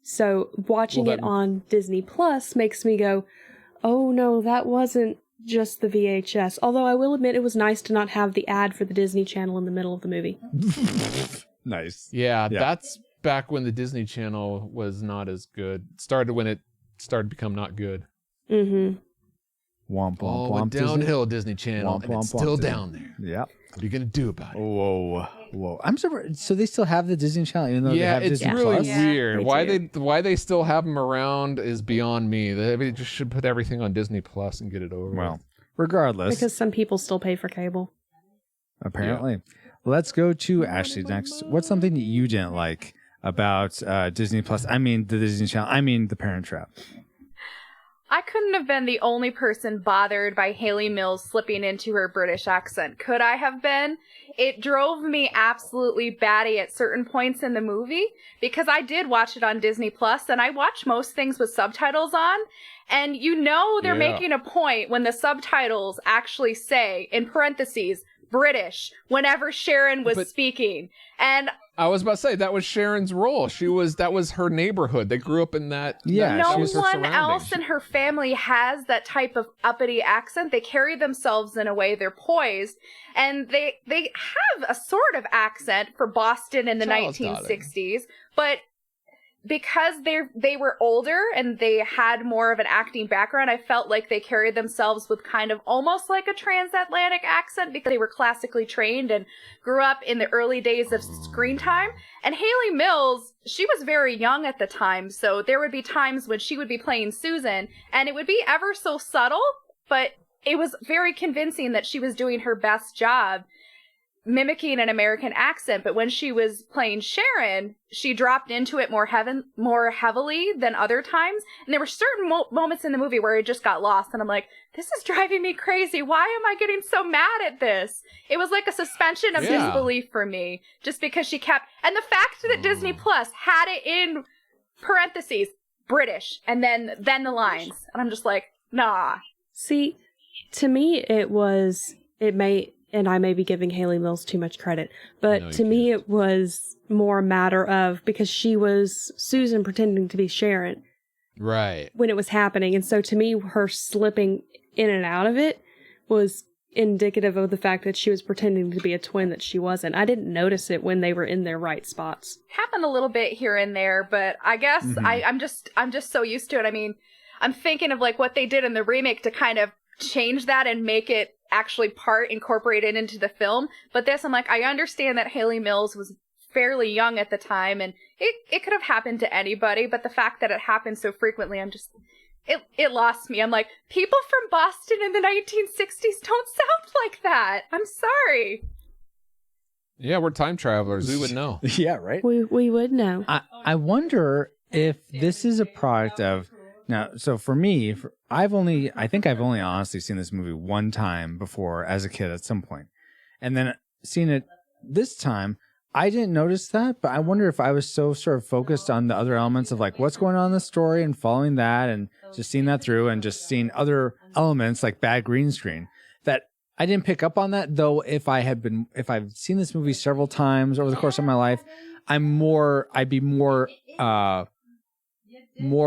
So watching it on Disney Plus makes me go, oh no, that wasn't just the VHS. Although I will admit it was nice to not have the ad for the Disney Channel in the middle of the movie. Nice. Yeah, that's back when the Disney Channel was not as good. Started when it started to become not good. Mm-hmm. Womp, womp, womp. Downhill Disney Channel, womp, and it's womp, still womp, down there. Yep. What are you going to do about it? Whoa. I'm surprised. So they still have the Disney Channel, even though they have it's Disney really Plus? weird. Why they still have them around is beyond me. They just should put everything on Disney Plus and get it over with. Regardless. Because some people still pay for cable. Apparently. Let's go to Ashley next. What's something that you didn't like about Disney Plus? I mean, the Disney Channel. I mean, The Parent Trap. I couldn't have been the only person bothered by Hayley Mills slipping into her British accent. Could I have been? It drove me absolutely batty at certain points in the movie because I did watch it on Disney Plus, and I watch most things with subtitles on. And you know they're making a point when the subtitles actually say, in parentheses, British, whenever Sharon was speaking. And I was about to say, that was Sharon's role. That was her neighborhood. They grew up in that. Yeah, no was her one else in her family has that type of uppity accent. They carry themselves in a way, they're poised. And they have a sort of accent for Boston in the 1960s. But because they were older and they had more of an acting background, I felt like they carried themselves with kind of almost like a transatlantic accent because they were classically trained and grew up in the early days of screen time. And Hayley Mills, she was very young at the time, so there would be times when she would be playing Susan, and it would be ever so subtle, but it was very convincing that she was doing her best job mimicking an American accent. But when she was playing Sharon, she dropped into it more heavily than other times. And there were certain moments in the movie where I just got lost, and I'm like, this is driving me crazy. Why am I getting so mad at this? It was like a suspension of disbelief for me, just because she kept, and the fact that Disney Plus had it in parentheses, British, and then the lines. And I'm just like, nah. See, to me, and I may be giving Hayley Mills too much credit, but to me it was more a matter of, because she was Susan pretending to be Sharon. Right. When it was happening. And so to me, her slipping in and out of it was indicative of the fact that she was pretending to be a twin that she wasn't. I didn't notice it when they were in their right spots. Happened a little bit here and there, but I guess I'm just so used to it. I mean, I'm thinking of like what they did in the remake to kind of change that and make it actually incorporated into the film. But this, I'm like, I understand that Hayley Mills was fairly young at the time, and it could have happened to anybody, but the fact that it happened so frequently, it lost me. I'm like, people from Boston in the 1960s don't sound like that. I'm sorry. Yeah, we're time travelers. We would know. Yeah, right? We would know. I wonder if this is a product of, now, so for me, I think I've only honestly seen this movie one time before as a kid at some point. And then seeing it this time, I didn't notice that, but I wonder if I was so sort of focused on the other elements of like what's going on in the story and following that and just seeing that through and just seeing other elements like bad green screen that I didn't pick up on that. Though if I've seen this movie several times over the course of my life, I'd be more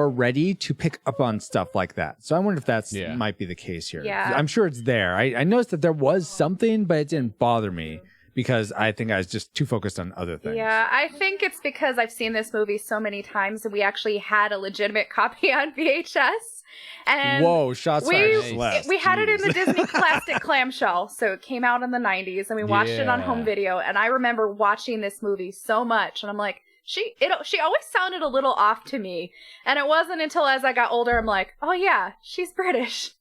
ready to pick up on stuff like that. So I wonder if might be the case here. Yeah. I'm sure it's there. I noticed that there was something, but it didn't bother me because I think I was just too focused on other things. Yeah, I think it's because I've seen this movie so many times and we actually had a legitimate copy on VHS. And whoa, shots fired. We had it in the Disney plastic clamshell, so it came out in the 90s, and we watched it on home video. And I remember watching this movie so much, and I'm like, she always sounded a little off to me. And it wasn't until as I got older, I'm like, oh yeah, she's British.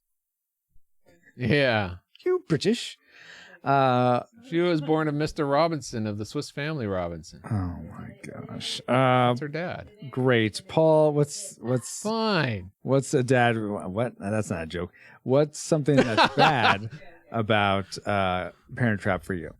Yeah. You British. She was born of Mr. Robinson of the Swiss Family Robinson. Oh my gosh. That's her dad. Great. Paul, what's fine? What's a dad? What? That's not a joke. What's something that's bad about Parent Trap for you?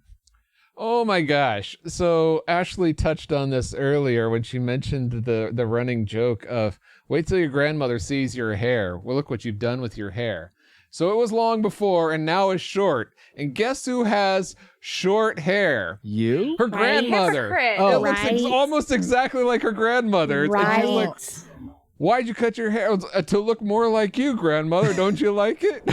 Oh my gosh. So Ashley touched on this earlier when she mentioned the running joke of wait till your grandmother sees your hair. Well, look what you've done with your hair. So it was long before and now is short. And guess who has short hair? You? Her grandmother. Hypocrite. It looks almost exactly like her grandmother. Right. And she's like, why'd you cut your hair? To look more like you, grandmother. Don't you like it?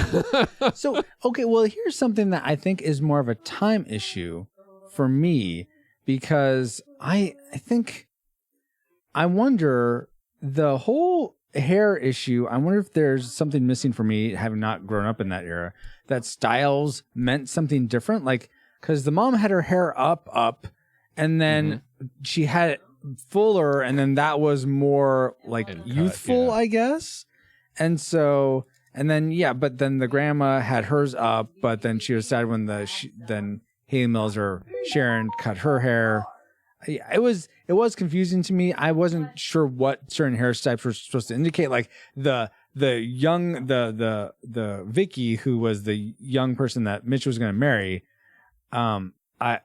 So, okay, well, here's something that I think is more of a time issue for me, because I wonder the whole hair issue. I wonder if there's something missing for me, having not grown up in that era, that styles meant something different. Like, because the mom had her hair up, and then she had it fuller, and then that was more like youthful, I guess. And so, and then but then the grandma had hers up, but then she was sad when then Hayley Mills or Sharon cut her hair. It was confusing to me. I wasn't sure what certain hair types were supposed to indicate. Like the the Vicky, who was the young person that Mitch was going to marry, I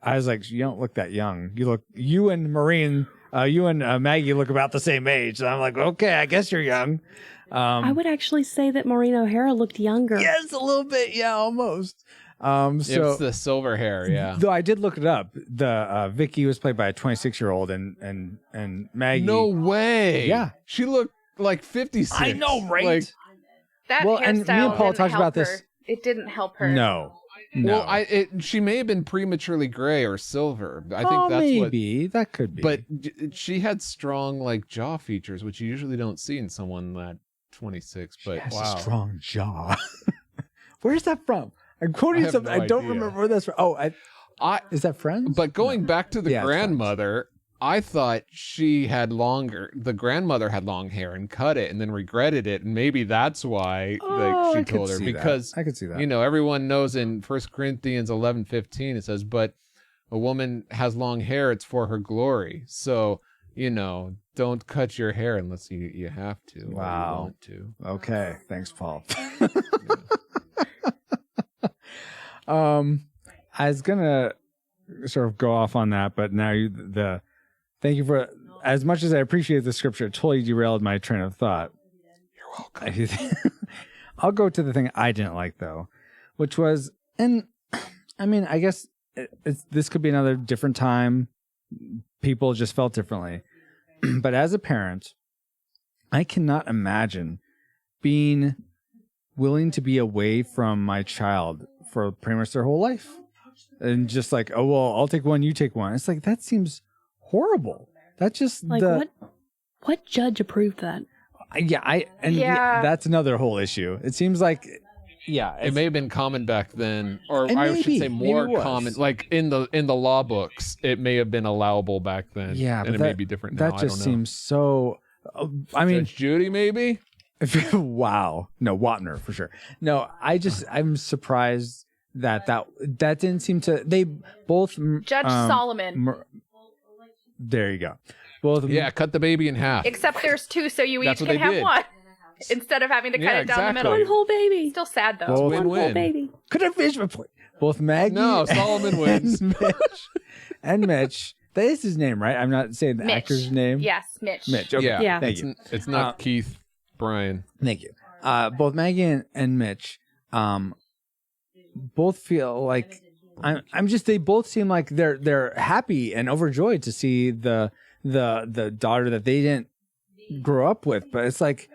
was like, you don't look that young. You and Maggie look about the same age. So I'm like, okay, I guess you're young. I would actually say that Maureen O'Hara looked younger. Yes, a little bit. Yeah, almost. So it's the silver hair. Yeah. Though I did look it up. The Vicky was played by a 26-year-old, and Maggie. No way. Yeah, she looked like 56. I know, right? Like, That Well, and me hairstyle and Paul didn't talked help about her. this. It didn't help her. No. well, she may have been prematurely gray or silver. I think that's maybe that could be. But she had strong like jaw features, which you usually don't see in someone that 26. But she has wow, a strong jaw. Where's that from? I'm quoting have something. no I don't idea. remember where that's from. Oh, is that Friends? But going back to the Yeah, it's grandmother, I thought the grandmother had long hair and cut it and then regretted it. And maybe that's why she told her, because I could see that. Everyone knows in 1 Corinthians 11:15, it says, but a woman has long hair, it's for her glory. So, don't cut your hair unless you have to. Or you want to. Okay. Thanks, Paul. I was gonna sort of go off on that, but now thank you for, as much as I appreciate the scripture, it totally derailed my train of thought. You're welcome. I'll go to the thing I didn't like though, which was, and I mean, I guess this could be another different time. People just felt differently, but as a parent, I cannot imagine being willing to be away from my child for pretty much their whole life. And just like, oh, well, I'll take one, you take one. It's like, that seems horrible. That's just like what judge approved that? Yeah, that's another whole issue. It seems like, it may have been common back then, or And I maybe- should say more maybe it was. common. Like in the law books, it may have been allowable back then. Yeah, and but it may be different now. That just seems so. I mean, Judge Judy, maybe. Wow, no, Wapner for sure. No, I'm surprised that didn't seem to. They both Judge Solomon. There you go. Both. Yeah, cut the baby in half. Except there's two, so you That's each what can they have did. one. Instead of having to cut Yeah, it down the middle. exactly. One whole baby. Still sad though. Both- One whole Win-win. baby. Could I finish my point? Both Maggie. No, Solomon wins. And Mitch. That is his name, right? I'm not saying the Mitch. actor's name. Yes, Mitch. Mitch. Okay. Yeah, Yeah. Thank you. It's not Keith Bryan. Thank you. Both Maggie and Mitch, both feel like they both seem like they're happy and overjoyed to see the daughter that they didn't grow up with. But it's like,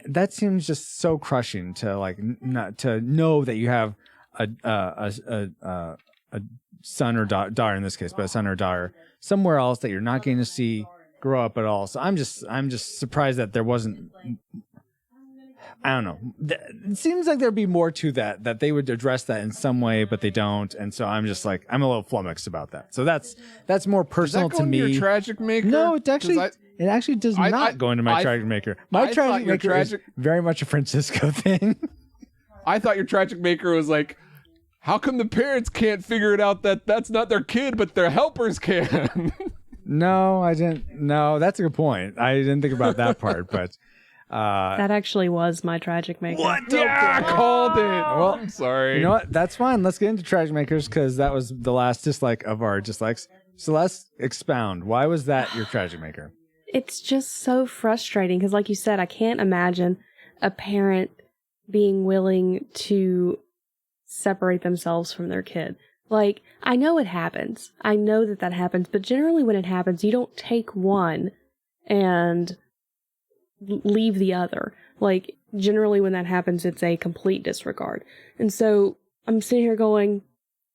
that seems just so crushing to like not to know that you have a son or daughter in this case, but a son or daughter somewhere else that you're not going to see grow up at all. So I'm just surprised that there wasn't. I don't know. It seems like there'd be more to that they would address that in some way, but they don't. And so I'm just like, I'm a little flummoxed about that. So that's more personal Does that to go into me. your tragic maker? No, it actually 'Cause it actually does not go into my tragic maker. My I thought tragic your maker is very much a Francisco thing. I thought your tragic maker was like, how come the parents can't figure it out that that's not their kid, but their helpers can? No, I didn't. No, that's a good point. I didn't think about that part, but That actually was my tragic maker. Yeah, I called it. Well, I'm sorry. you know what? That's fine. Let's get into tragic makers because that was the last dislike of our dislikes. So let's expound. Why was that your tragic maker? It's just so frustrating because, like you said, I can't imagine a parent being willing to separate themselves from their kid. Like, I know it happens. I know that happens, but generally when it happens, you don't take one and leave the other. Like, generally when that happens, it's a complete disregard. And so I'm sitting here going,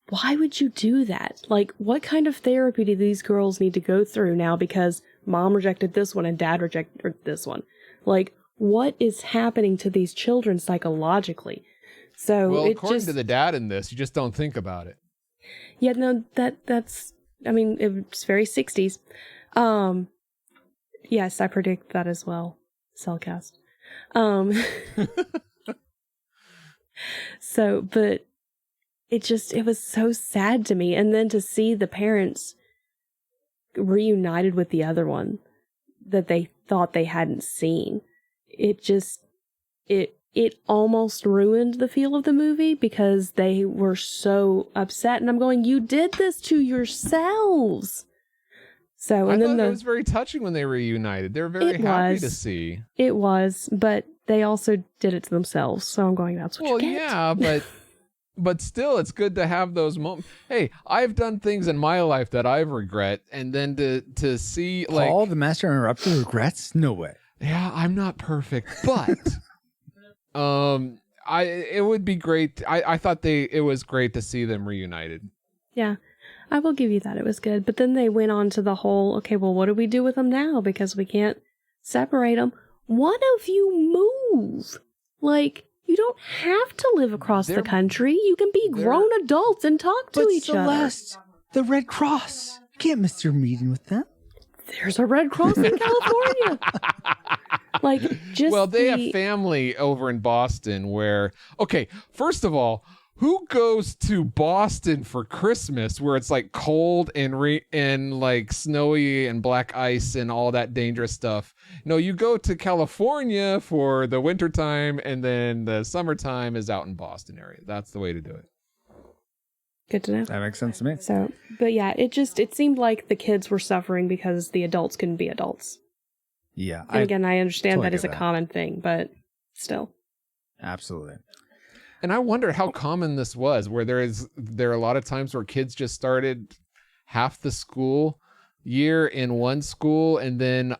why would you do that? Like, what kind of therapy do these girls need to go through now because mom rejected this one and dad rejected this one? Like, what is happening to these children psychologically? So Well, it according just, to the dad in this, you just don't think about it. yeah, no, that's, I mean, it's very 60s. Yes, I predict that as well. Cellcast. So, but it was so sad to me. And then to see the parents reunited with the other one that they thought they hadn't seen, it just, it almost ruined the feel of the movie because they were so upset. And I'm going, you did this to yourselves. So, and I then thought it was very touching when they reunited. They were very happy to see. It was, but they also did it to themselves. So I'm going, that's what you get. Yeah, but still, it's good to have those moments. Hey, I've done things in my life that I regret, and then to see like Paul, the master interrupter, regrets? No way. Yeah, I'm not perfect, but it would be great. I thought it was great to see them reunited. Yeah, I will give you that. It was good. But then they went on to the whole, okay, well, what do we do with them now? Because we can't separate them. One of you move. Like, you don't have to live across the country. You can be grown adults and talk to each Celeste, the Red Cross. You can't miss your meeting with them. There's a Red Cross in California. Like, just well, they have family over in Boston where, okay, first of all, who goes to Boston for Christmas where it's like cold and like snowy and black ice and all that dangerous stuff? No, you go to California for the wintertime, and then the summertime is out in Boston area. That's the way to do it. Good to know. That makes sense to me. So, but yeah, it seemed like the kids were suffering because the adults couldn't be adults. Yeah. And again, I understand totally that is a get that. common thing, but still. Absolutely. And I wonder how common this was, where there are a lot of times where kids just started half the school year in one school and then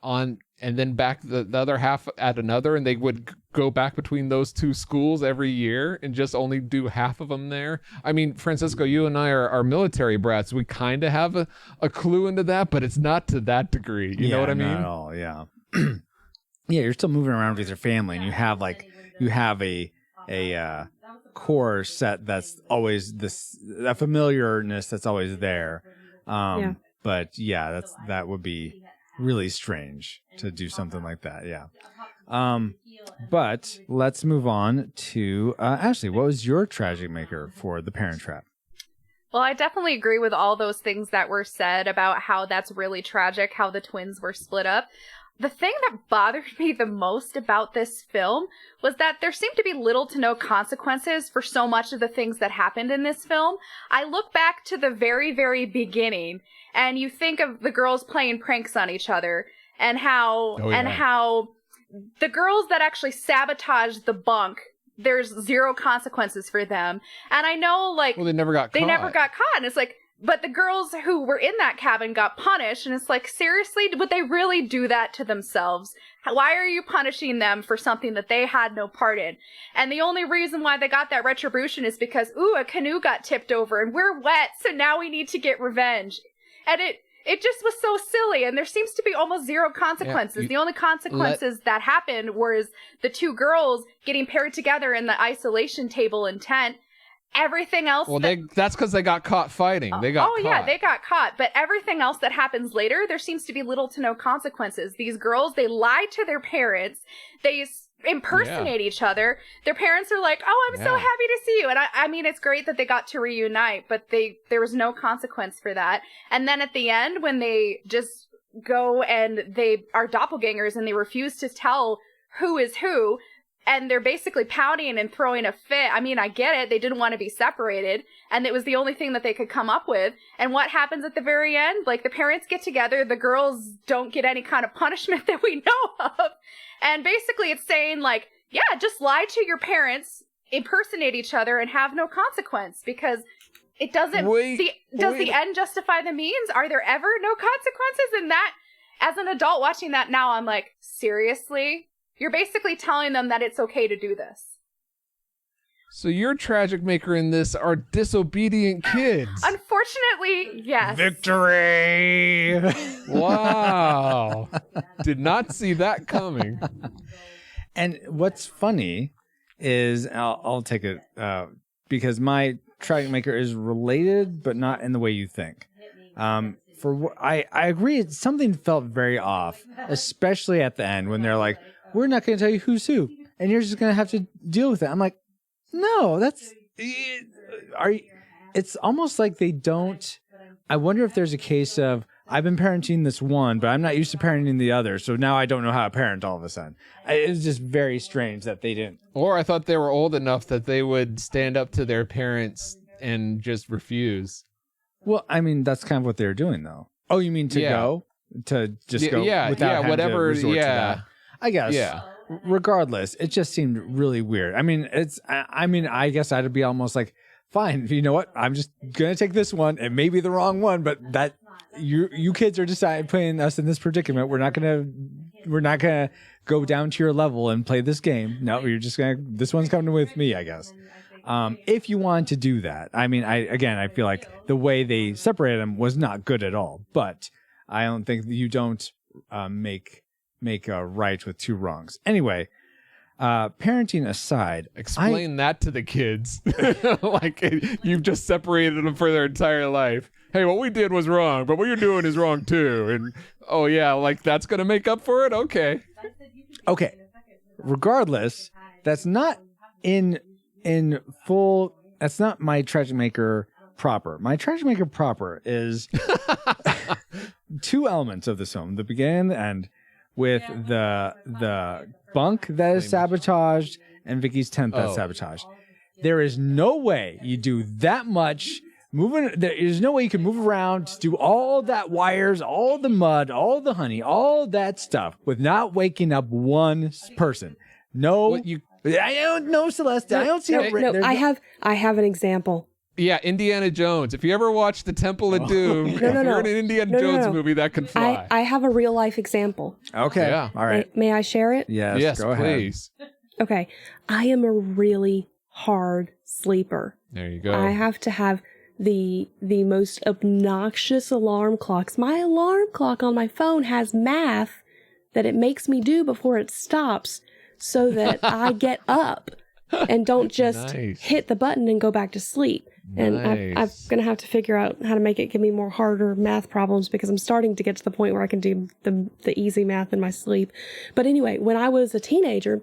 back the other half at another, and they would go back between those two schools every year and just only do half of them there. I mean, Francisco, you and I are military brats. We kind of have a clue into that, but it's not to that degree. You know what I mean? Not at all. Yeah. Yeah, you're still moving around with your family, and you have a core set that's always that familiarness that's always there. Yeah. But yeah, that would be really strange to do something like that. Yeah. But let's move on to Ashley. What was your tragic maker for The Parent Trap? Well, I definitely agree with all those things that were said about how that's really tragic, how the twins were split up. The thing that bothered me the most about this film was that there seemed to be little to no consequences for so much of the things that happened in this film. I look back to the very, very beginning, and you think of the girls playing pranks on each other, and how the girls that actually sabotaged the bunk, there's zero consequences for them. And I know, like, well, they never got caught, and it's like, but the girls who were in that cabin got punished, and it's like, seriously, would they really do that to themselves? Why are you punishing them for something that they had no part in? And the only reason why they got that retribution is because, a canoe got tipped over, and we're wet, so now we need to get revenge. And it just was so silly, and there seems to be almost zero consequences. The only consequences that happened was the two girls getting paired together in the isolation table and tent. Everything else... Well, that's because they got caught fighting. They got caught. Yeah, they got caught. But everything else that happens later, there seems to be little to no consequences. These girls, they lie to their parents. They impersonate each other. Their parents are like, I'm so happy to see you. And I mean, it's great that they got to reunite, but there was no consequence for that. And then at the end, when they just go and they are doppelgangers and they refuse to tell who is who, and they're basically pouting and throwing a fit. I mean, I get it. They didn't want to be separated, and it was the only thing that they could come up with. And what happens at the very end? Like, the parents get together, the girls don't get any kind of punishment that we know of. And basically it's saying, like, yeah, just lie to your parents, impersonate each other, and have no consequence, because it doesn't... Does the end justify the means? Are there ever no consequences? And that, as an adult watching that now, I'm like, seriously? You're basically telling them that it's okay to do this. So your tragic maker in this are disobedient kids. Unfortunately, yes. Victory! Wow. Did not see that coming. And what's funny is, I'll take it, because my tragic maker is related, but not in the way you think. I agree, something felt very off, especially at the end when they're like, we're not going to tell you who's who, and you're just going to have to deal with it. I'm like, no, it's almost like they don't. I wonder if there's a case of, I've been parenting this one, but I'm not used to parenting the other, so now I don't know how to parent all of a sudden. It was just very strange that they didn't. Or I thought they were old enough that they would stand up to their parents and just refuse. Well, I mean, that's kind of what they're doing, though. Oh, you mean to go? To just go without having to resort to that? I guess. Yeah. Regardless, it just seemed really weird. I mean, I guess I'd be almost like, fine, you know what? I'm just going to take this one. It may be the wrong one, but that you kids are putting us in this predicament. We're not going to go down to your level and play this game. No, you're just going to, this one's coming with me, I guess. If you want to do that, I mean, I feel like the way they separated them was not good at all, but I don't think you don't make a right with two wrongs. Anyway, parenting aside, explain that to the kids. Like you've just separated them for their entire life. Hey, what we did was wrong, but what you're doing is wrong too. And oh yeah, like that's gonna make up for it. Okay. Regardless, that's not in full. That's not my Tragic Maker proper. My Tragic Maker proper is two elements of this film: the beginning and the end, with the bunk that is sabotaged and Vicky's tent that's sabotaged. There is no way you do that much moving. There is no way you can move around, do all that wires, all the mud, all the honey, all that stuff with not waking up one person. No, I don't know, Celeste. I don't see how. No, I have an example. Yeah, Indiana Jones. If you ever watch The Temple of Doom, if you're in an Indiana Jones movie, that can fly. I have a real life example. Okay. Yeah. All right. May I share it? Yes, go please. ahead. Okay. I am a really hard sleeper. There you go. I have to have the most obnoxious alarm clocks. My alarm clock on my phone has math that it makes me do before it stops so that I get up and don't just hit the button and go back to sleep. And I'm going to have to figure out how to make it give me more harder math problems because I'm starting to get to the point where I can do the easy math in my sleep. But anyway, when I was a teenager,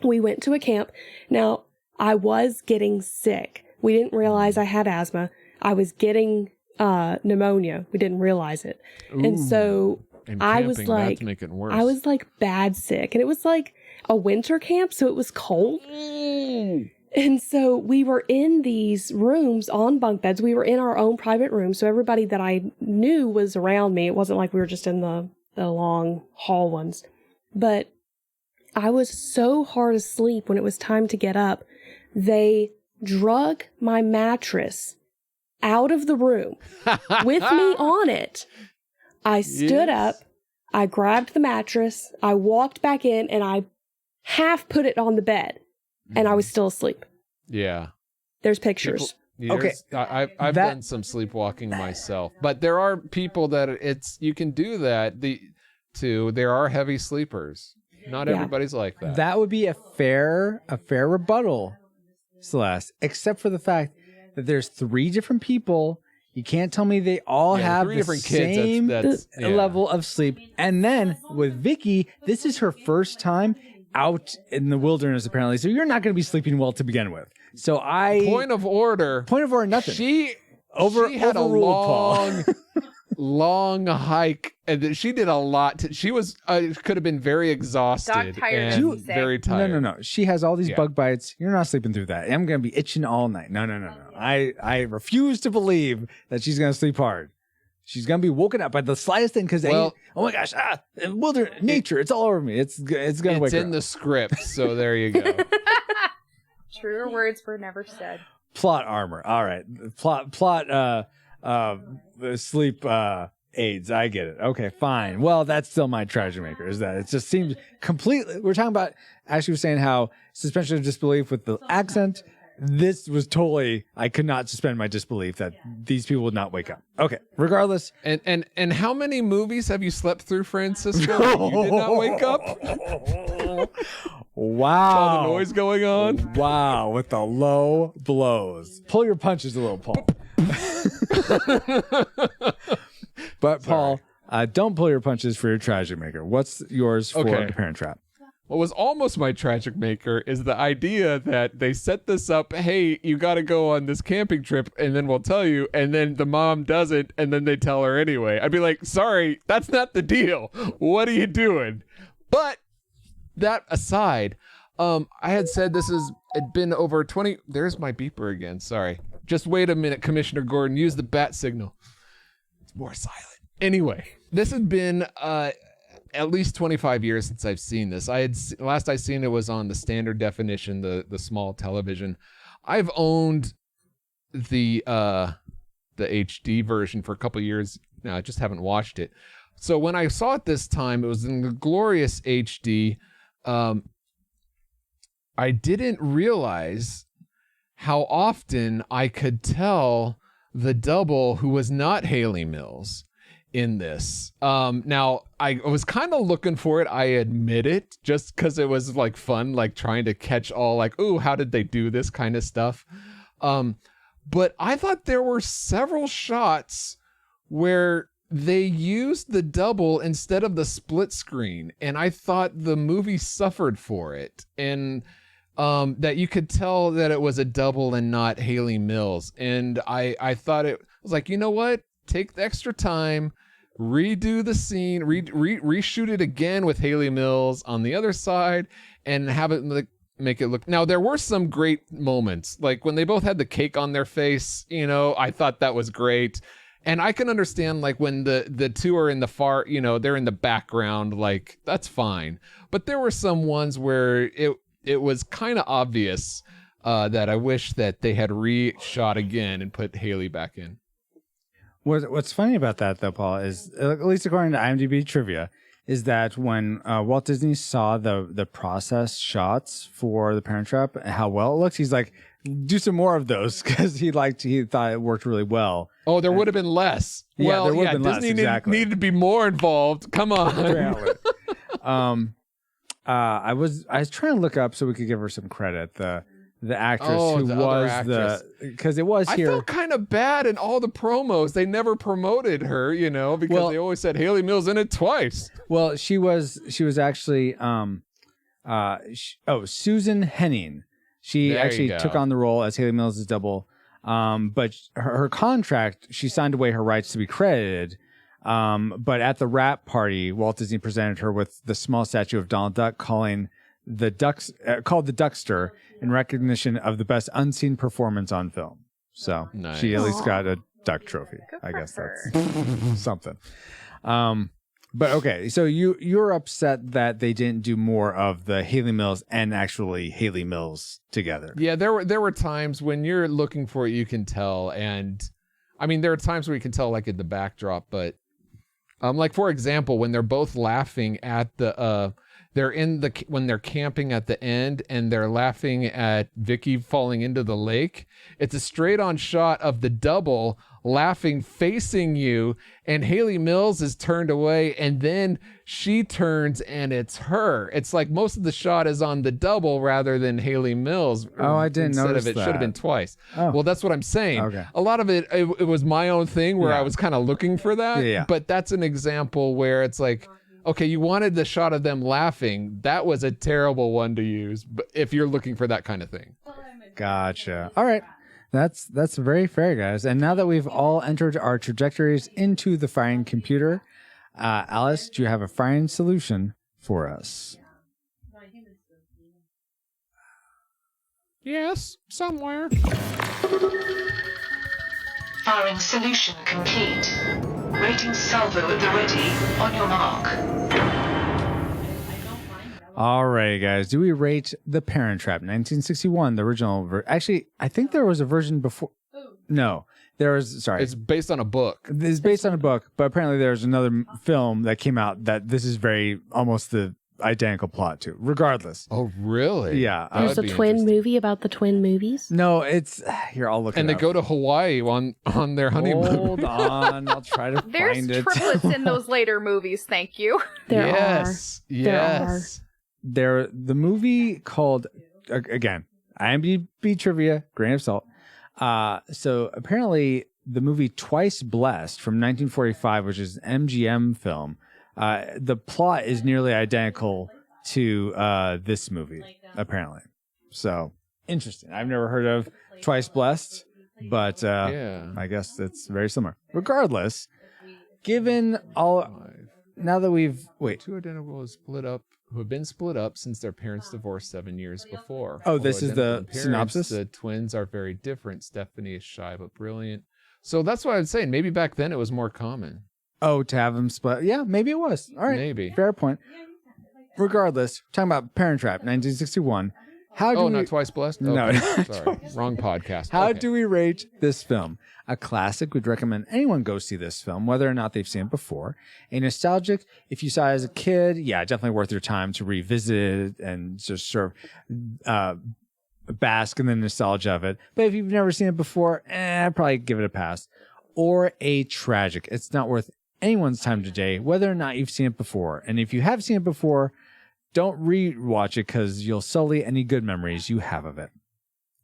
we went to a camp. Now, I was getting sick. We didn't realize I had asthma. I was getting pneumonia. We didn't realize it. Ooh. And so I was like, to make it worse. I was like bad sick. And it was like a winter camp, so it was cold. And so we were in these rooms on bunk beds. We were in our own private room. So everybody that I knew was around me. It wasn't like we were just in the long hall ones. But I was so hard asleep when it was time to get up. They drug my mattress out of the room with me on it. I stood up. I grabbed the mattress. I walked back in and I half put it on the bed. And I was still asleep. Yeah. There's pictures. I've done some sleepwalking myself, but there are people that you can do that. There are heavy sleepers. Not everybody's like that. That would be a fair rebuttal, Celeste, except for the fact that there's 3 different people. You can't tell me they all have the same level of sleep. And then with Vicky, this is her first time out in the wilderness, apparently. So you're not going to be sleeping well to begin with. So Point of order, nothing. She had a long hike, and she did a lot. She was could have been very exhausted. Dog tired and very tired. No. She has all these bug bites. You're not sleeping through that. I'm going to be itching all night. No. I refuse to believe that she's going to sleep hard. She's going to be woken up by the slightest thing because, oh my gosh, wilderness, nature, it's all over me. It's going to wake her up. It's in the script, so there you go. Truer words were never said. Plot armor. All right. Plot sleep aids. I get it. Okay, fine. Well, that's still my Tragic Maker, is that it just seems completely... We're talking about... Ashley was saying how suspension of disbelief with the accent... This was totally, I could not suspend my disbelief that these people would not wake up. Okay, regardless. And how many movies have you slept through, Francisco? You did not wake up? Wow. All the noise going on? Wow, with the low blows. Pull your punches a little, Paul. But Paul, don't pull your punches for your Tragic Maker. What's yours for the Parent Trap? what was almost my tragic maker is the idea that they set this up, hey, you got to go on this camping trip, and then we'll tell you, and then the mom doesn't, and then they tell her anyway. I'd be like, sorry, that's not the deal. What are you doing? But that aside, I had said it'd been over 20, there's my beeper again, sorry. Just wait a minute, Commissioner Gordon, use the bat signal. It's more silent. Anyway, this had been at least 25 years since I've seen this. Last I seen it was on the standard definition, the small television. I've owned the HD version for a couple years now. I just haven't watched it. So when I saw it this time, it was in the glorious HD. I didn't realize how often I could tell the double who was not Haley Mills in this. Now I was kind of looking for it, I admit it, just because it was like fun, like trying to catch all like, ooh, how did they do this kind of stuff. But I thought there were several shots where they used the double instead of the split screen, and I thought the movie suffered for it, and that you could tell that it was a double and not Haley Mills. And I thought it was like, you know what? Take the extra time, redo the scene, reshoot it again with Haley Mills on the other side, and have it make it look. Now there were some great moments, like when they both had the cake on their face. You know, I thought that was great, and I can understand like when the two are in the far, you know, they're in the background, like that's fine. But there were some ones where it was kind of obvious that I wish that they had reshot again and put Haley back in. What's funny about that, though, Paul, is, at least according to IMDb trivia, is that when Walt Disney saw the process shots for The Parent Trap and how well it looked, he's like, do some more of those, because he thought it worked really well. Oh, there would have been less. Yeah, well, there would have been Disney less, needed to be more involved. Come on. I was trying to look up so we could give her some credit. The actress who the was because it was here. I felt kind of bad in all the promos. They never promoted her, you know, because they always said Haley Mills in it twice. Well, she was actually Susan Henning. She actually took on the role as Haley Mills' double. But her contract, she signed away her rights to be credited. But at the wrap party, Walt Disney presented her with the small statue of Donald Duck, called the Duckster, in recognition of the best unseen performance on film. So nice. She at least got a Duck trophy. I guess that's something. But okay, so you're upset that they didn't do more of the Haley Mills and actually Haley Mills together. Yeah, there were times when you're looking for it, you can tell, and I mean there are times where you can tell like in the backdrop, but like for example, when they're both laughing at the when they're camping at the end and they're laughing at Vicky falling into the lake, it's a straight on shot of the double laughing facing you, and Haley Mills is turned away, and then she turns and it's her. It's like most of the shot is on the double rather than Haley Mills. Oh, I didn't notice that. It should have been twice. Oh. Well, that's what I'm saying. Okay. A lot of it was my own thing where I was kind of looking for that. Yeah. But that's an example where it's like, okay, you wanted the shot of them laughing. That was a terrible one to use, but if you're looking for that kind of thing. Gotcha. All right. That's very fair, guys. And now that we've all entered our trajectories into the firing computer, Alice, do you have a firing solution for us? Yes, somewhere. Firing solution complete. Rating salvo at the ready. On your mark. All right, guys. Do we rate The Parent Trap 1961, the original Actually, I think there was a version before. No, there was. Sorry, it's based on a book. It's based on a book, but apparently there's another film that came out that this is almost the identical plot to. Regardless. Oh, really? Yeah. There's a twin movie about the twin movies. No, it's you're all looking. And they go to Hawaii on their honeymoon. Hold on, I'll try to find it. There's triplets in those later movies. Thank you. Yes. The movie called, again, IMDb trivia, grain of salt. So apparently the movie Twice Blessed from 1945, which is an MGM film, the plot is nearly identical to this movie, apparently. So interesting. I've never heard of Twice Blessed, but I guess it's very similar. Regardless, given all, now that we've two identical who have been split up since their parents divorced 7 years before. Oh, this is the Parents, synopsis? The twins are very different. Stephanie is shy but brilliant. So that's what I was saying. Maybe back then it was more common. Oh, to have them split. Yeah, maybe it was. All right. Maybe. Fair point. Regardless, talking about Parent Trap, 1961. Not Twice Blessed? No. Okay. Sorry. Wrong podcast. How do we rate this film? A classic. We'd recommend anyone go see this film, whether or not they've seen it before. A nostalgic, if you saw it as a kid, yeah, definitely worth your time to revisit it and just sort of bask in the nostalgia of it. But if you've never seen it before, I'd probably give it a pass. Or a tragic. It's not worth anyone's time today, whether or not you've seen it before. And if you have seen it before, don't re-watch it because you'll sully any good memories you have of it.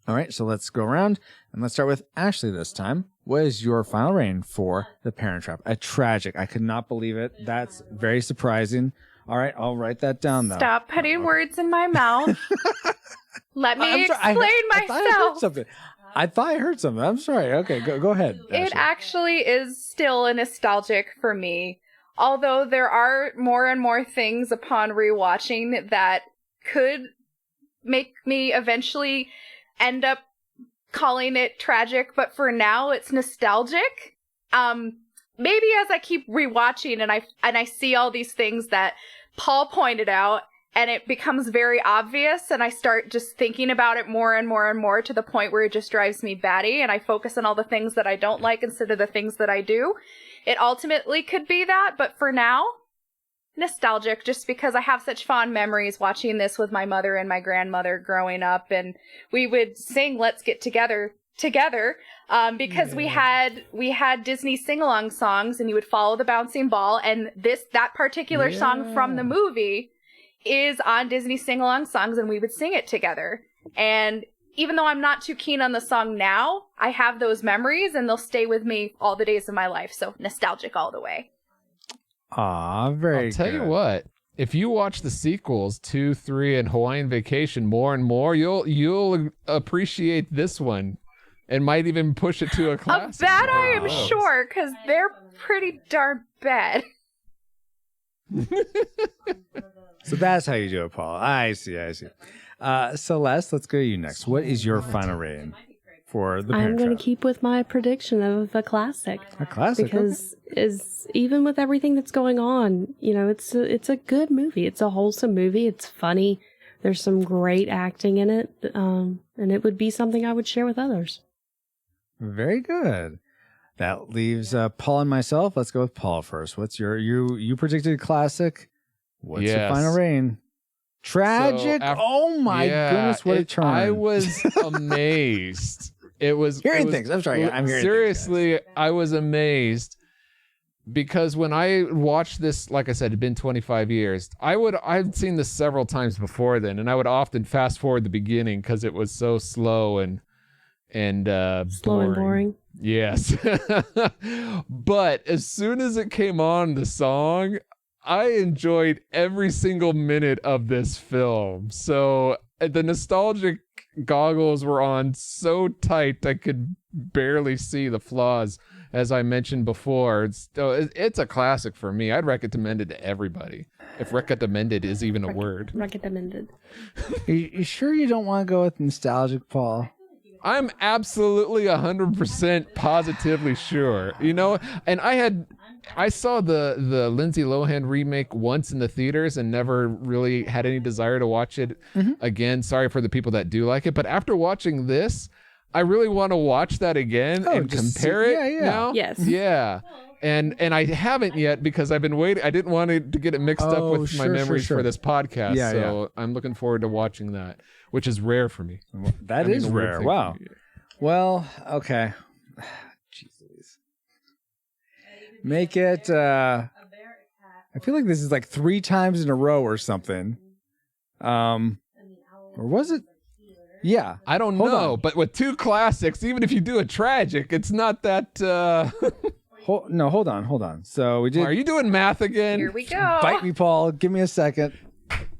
All right, so let's go around and let's start with Ashley this time. What is your final rating for The Parent Trap? A tragic. I could not believe it. That's very surprising. All right, I'll write that down, though. Stop putting words in my mouth. Let me explain myself. I thought I heard something. I'm sorry. Okay, go ahead. Ashley. It actually is still a nostalgic for me. Although there are more and more things upon rewatching that could make me eventually end up calling it tragic, but for now it's nostalgic. Maybe as I keep rewatching and I see all these things that Paul pointed out, and it becomes very obvious, and I start just thinking about it more and more and more to the point where it just drives me batty, and I focus on all the things that I don't like instead of the things that I do. It ultimately could be that, but for now, nostalgic, just because I have such fond memories watching this with my mother and my grandmother growing up, and we would sing Let's Get Together because we had Disney sing-along songs, and you would follow the bouncing ball, and that particular song from the movie is on Disney sing-along songs, and we would sing it together. And even though I'm not too keen on the song now, I have those memories, and they'll stay with me all the days of my life. So nostalgic all the way. Aw, very good. I'll tell you what, if you watch the sequels, 2, 3, and Hawaiian Vacation more and more, you'll appreciate this one and might even push it to a classic. Of that I am sure, because they're pretty darn bad. So that's how you do it, Paul. I see. Celeste, let's go to you next. What is your final rating for The Parent Trap? I'm going to keep with my prediction of a classic. A classic? Because even with everything that's going on, it's a good movie. It's a wholesome movie. It's funny. There's some great acting in it. And it would be something I would share with others. Very good. That leaves Paul and myself. Let's go with Paul first. What's you predicted a classic? What's your final rating? Tragic? So oh my goodness, what a turn. I was amazed. It was hearing things. I'm sorry. I'm hearing seriously, things, I was amazed because when I watched this, like I said, it'd been 25 years. I'd seen this several times before then, and I would often fast forward the beginning because it was so slow and slow and boring. Yes. But as soon as it came on the song, I enjoyed every single minute of this film. So the nostalgic goggles were on so tight I could barely see the flaws, as I mentioned before. It's a classic for me. I'd recommend it to everybody. If recommended is even a word. Recommended. You sure you don't want to go with nostalgic, Paul? I'm absolutely 100% positively sure. And I saw the Lindsay Lohan remake once in the theaters and never really had any desire to watch it again. Sorry for the people that do like it, but after watching this, I really want to watch that again and compare it now. Yes. Yeah. And I haven't yet because I've been waiting. I didn't want to get it mixed up with my memories for this podcast. So I'm looking forward to watching that, which is rare for me. That is rare. Wow. Well, okay. Jeez. Make it, I feel like this is like 3 times in a row or something. Or was it? Yeah. I don't know, but with 2 classics, even if you do a tragic, it's not that, hold on. So we did. Are you doing math again? Here we go. Bite me, Paul. Give me a second.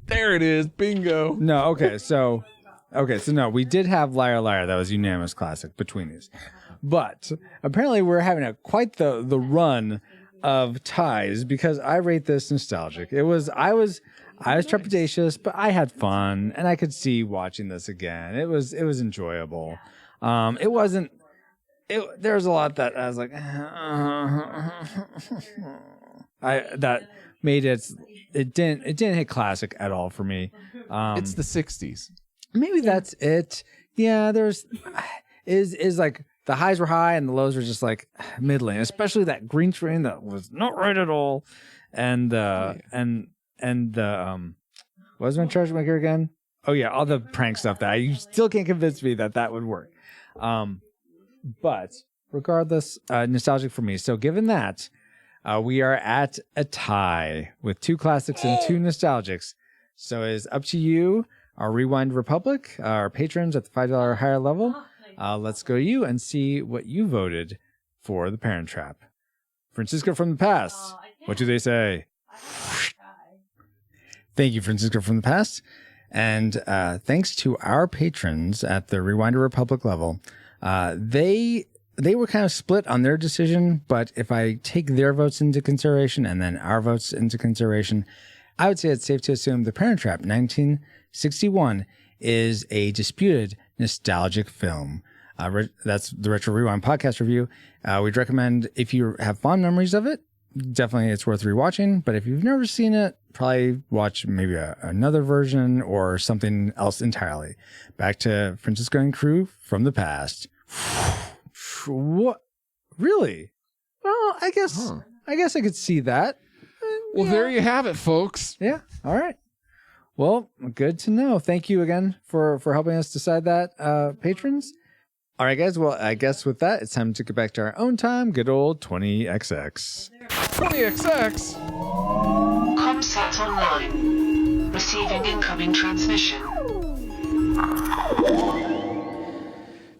There it is. Bingo. No, okay, so no, we did have Liar Liar. That was unanimous classic between these. But apparently we're having quite the run of ties because I rate this nostalgic. I was trepidatious, but I had fun and I could see watching this again. It was enjoyable. It wasn't there's a lot that I was like that made it didn't hit classic at all for me. It's the 60s. Maybe that's it. Yeah, there's is like the highs were high and the lows were just like middling, especially that green screen that was not right at all. And and the what was my charge maker again? Oh yeah, all the prank stuff that you still can't convince me that would work. But regardless, nostalgic for me. So given that, we are at a tie with 2 classics and 2 nostalgics. So it's up to you, our Rewind Republic, our patrons at the $5 or higher level. Let's go to you and see what you voted for The Parent Trap. Francisco from the past. What do they say? Thank you, Francisco from the past. And thanks to our patrons at the Rewinder Republic level, they were kind of split on their decision, but if I take their votes into consideration and then our votes into consideration, I would say it's safe to assume The Parent Trap 1961 is a disputed nostalgic film. That's the Retro Rewind podcast review. We'd recommend, if you have fond memories of it, definitely it's worth rewatching. But if you've never seen it, probably watch maybe another version or something else entirely. Back to Francisco and crew from the past. What? Really? Well, I guess I could see that. Well, there you have it, folks. Yeah. All right. Well, good to know. Thank you again for helping us decide that, patrons. All right, guys. Well, I guess with that, it's time to get back to our own time. Good old 20XX. 20XX. Comsat online. Receiving incoming transmission.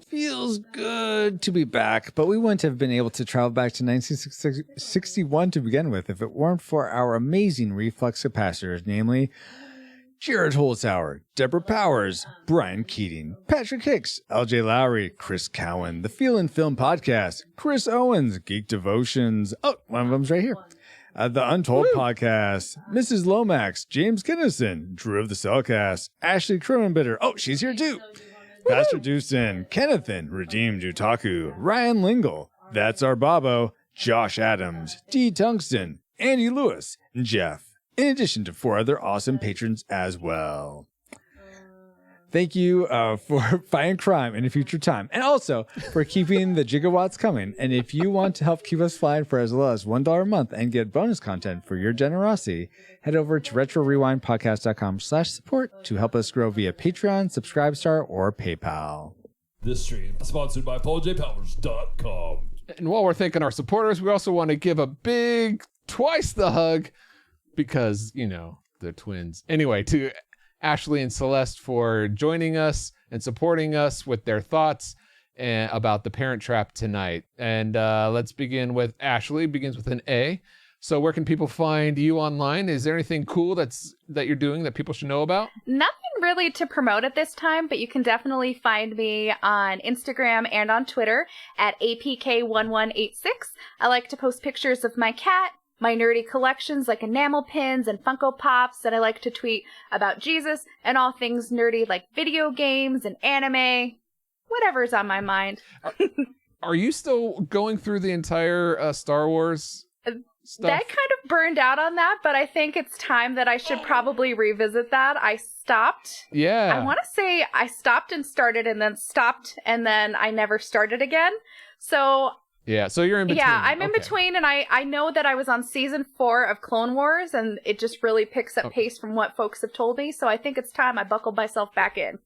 Feels good to be back, but we wouldn't have been able to travel back to 1961 to begin with if it weren't for our amazing reflux capacitors, namely Jared Holzhauer, Deborah Powers, Brian Keating, Patrick Hicks, LJ Lowry, Chris Cowan, the Feel and Film Podcast, Chris Owens, Geek Devotions. Oh, one of them's right here. The Untold Podcast, Mrs. Lomax, James Kinnison, Drew of the Cellcast, Ashley Cronenbitter. Oh, she's here too. Pastor Dewson, Kennethan, Redeemed Utaku, Ryan Lingle, That's Our Bobo, Josh Adams, D. Tungsten, Andy Lewis, and Jeff, in addition to 4 other awesome patrons as well. Thank you for fighting crime in a future time, and also for keeping the gigawatts coming. And if you want to help keep us flying for as low as $1 a month and get bonus content for your generosity, head over to retrorewindpodcast.com/support to help us grow via Patreon, Subscribestar, or PayPal. This stream is sponsored by PaulJPowers.com. And while we're thanking our supporters, we also want to give a big twice the hug because, you know, they're twins. Anyway, to Ashley and Celeste for joining us and supporting us with their thoughts about The Parent Trap tonight. And let's begin with Ashley. Begins with an A. So where can people find you online? Is there anything cool that you're doing that people should know about? Nothing really to promote at this time, but you can definitely find me on Instagram and on Twitter at APK1186. I like to post pictures of my cat, my nerdy collections like enamel pins and Funko Pops, and I like to tweet about Jesus and all things nerdy like video games and anime, whatever's on my mind. Are you still going through the entire Star Wars stuff? That kind of burned out on that, but I think it's time that I should probably revisit that. I stopped. Yeah. I want to say I stopped and started and then stopped and then I never started again. So yeah, so you're in between. Yeah, I'm in between, and I know that I was on season 4 of Clone Wars, and it just really picks up pace from what folks have told me, so I think it's time I buckled myself back in.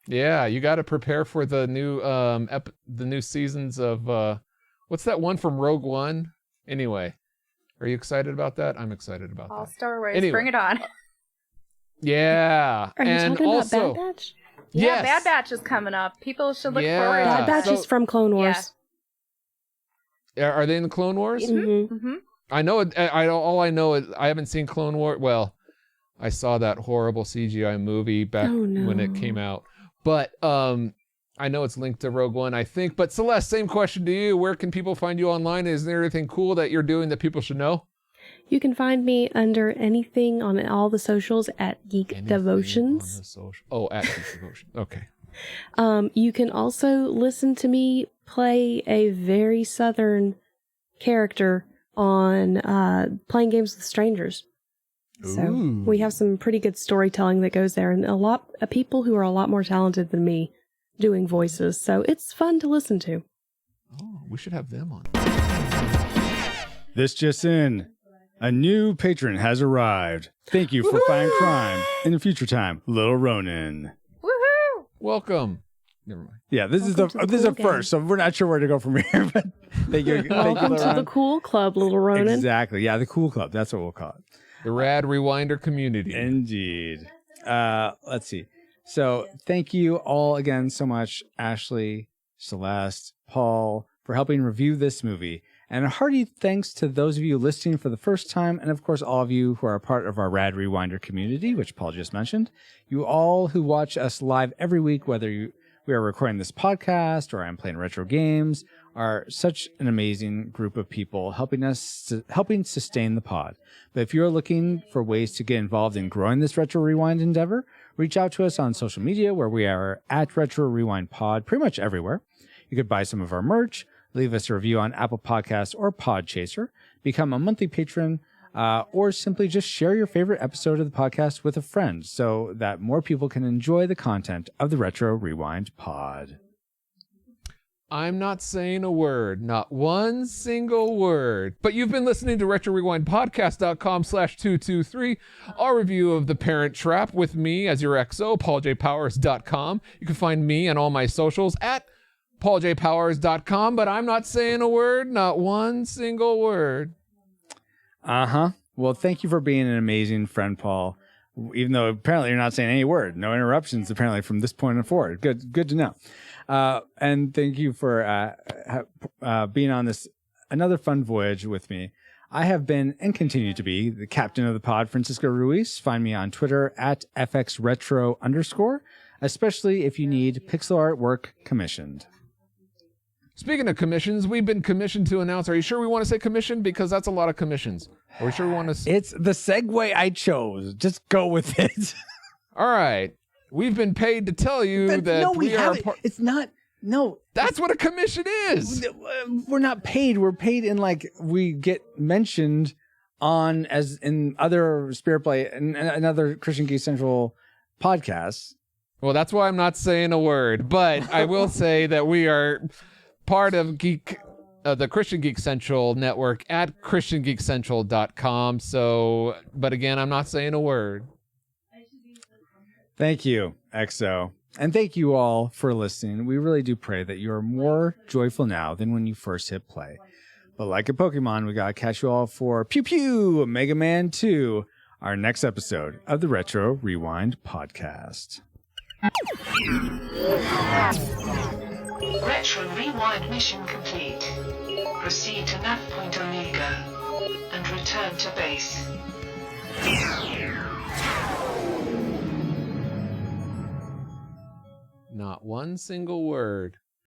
Yeah, you got to prepare for the new seasons of what's that one from Rogue One? Anyway, are you excited about that? I'm excited about All that. Star Wars, anyway. Bring it on. Are Yeah. you and talking also, about Bad Batch? Yeah, yes. Bad Batch is coming up. People should look Yeah. forward to Bad that. Batch is from Clone Wars. Are they in the Clone Wars? Mm-hmm. Mm-hmm. I know. All I know is I haven't seen Clone Wars. Well, I saw that horrible CGI movie back when it came out. But I know it's linked to Rogue One, I think. But Celeste, same question to you. Where can people find you online? Is there anything cool that you're doing that people should know? You can find me under anything on all the socials at Geek Devotions. At Geek Devotions. Okay. You can also listen to me play a very southern character on Playing Games with Strangers. So we have some pretty good storytelling that goes there, and a lot of people who are a lot more talented than me doing voices. So it's fun to listen to. Oh, we should have them on. This just in. A new patron has arrived. Thank you for fighting crime in the future time, Little Ronin. Woohoo! Welcome. Never mind. Yeah, this is a first, so we're not sure where to go from here. But thank you. Welcome to the cool club, Little Ronin. Exactly. Yeah, the cool club. That's what we'll call it. The Rad Rewinder community. Indeed. Let's see. So thank you all again so much, Ashley, Celeste, Paul, for helping review this movie. And a hearty thanks to those of you listening for the first time, and of course all of you who are a part of our Rad Rewinder community, which Paul just mentioned. You all who watch us live every week, whether we are recording this podcast or I'm playing retro games, are such an amazing group of people helping sustain the pod. But if you're looking for ways to get involved in growing this Retro Rewind endeavor, reach out to us on social media where we are at Retro Rewind Pod pretty much everywhere. You could buy some of our merch, leave us a review on Apple Podcasts or Podchaser, become a monthly patron, or simply just share your favorite episode of the podcast with a friend so that more people can enjoy the content of the Retro Rewind Pod. I'm not saying a word, not one single word. But you've been listening to RetroRewindPodcast.com/223, our review of The Parent Trap with me as your XO, PaulJPowers.com. You can find me and all my socials at PaulJPowers.com, but I'm not saying a word, not one single word. Well, thank you for being an amazing friend, Paul. Even though apparently you're not saying any word. No interruptions, apparently, from this point forward. Good to know. And thank you for being on this another fun voyage with me. I have been and continue to be the captain of the pod, Francisco Ruiz. Find me on Twitter at FXRetro_, especially if you need pixel art work commissioned. Speaking of commissions, we've been commissioned to announce. Are you sure we want to say commissioned? Because that's a lot of commissions. Are we sure we want to? It's the segue I chose. Just go with it. All right. We've been paid to tell you that no, we are. It's not. No. That's what a commission is. We're not paid. We're paid in we get mentioned on as in other Spirit Play and other Christian Geek Central podcasts. Well, that's why I'm not saying a word. But I will say that we are part of the Christian Geek Central network at ChristianGeekCentral.com. So, but again, I'm not saying a word. Thank you, XO. And thank you all for listening. We really do pray that you are more joyful now than when you first hit play. But like a Pokemon, we gotta catch you all for Pew Pew Mega Man 2, our next episode of the Retro Rewind Podcast. Retro Rewind mission complete. Proceed to nav point Omega and return to base. Not one single word.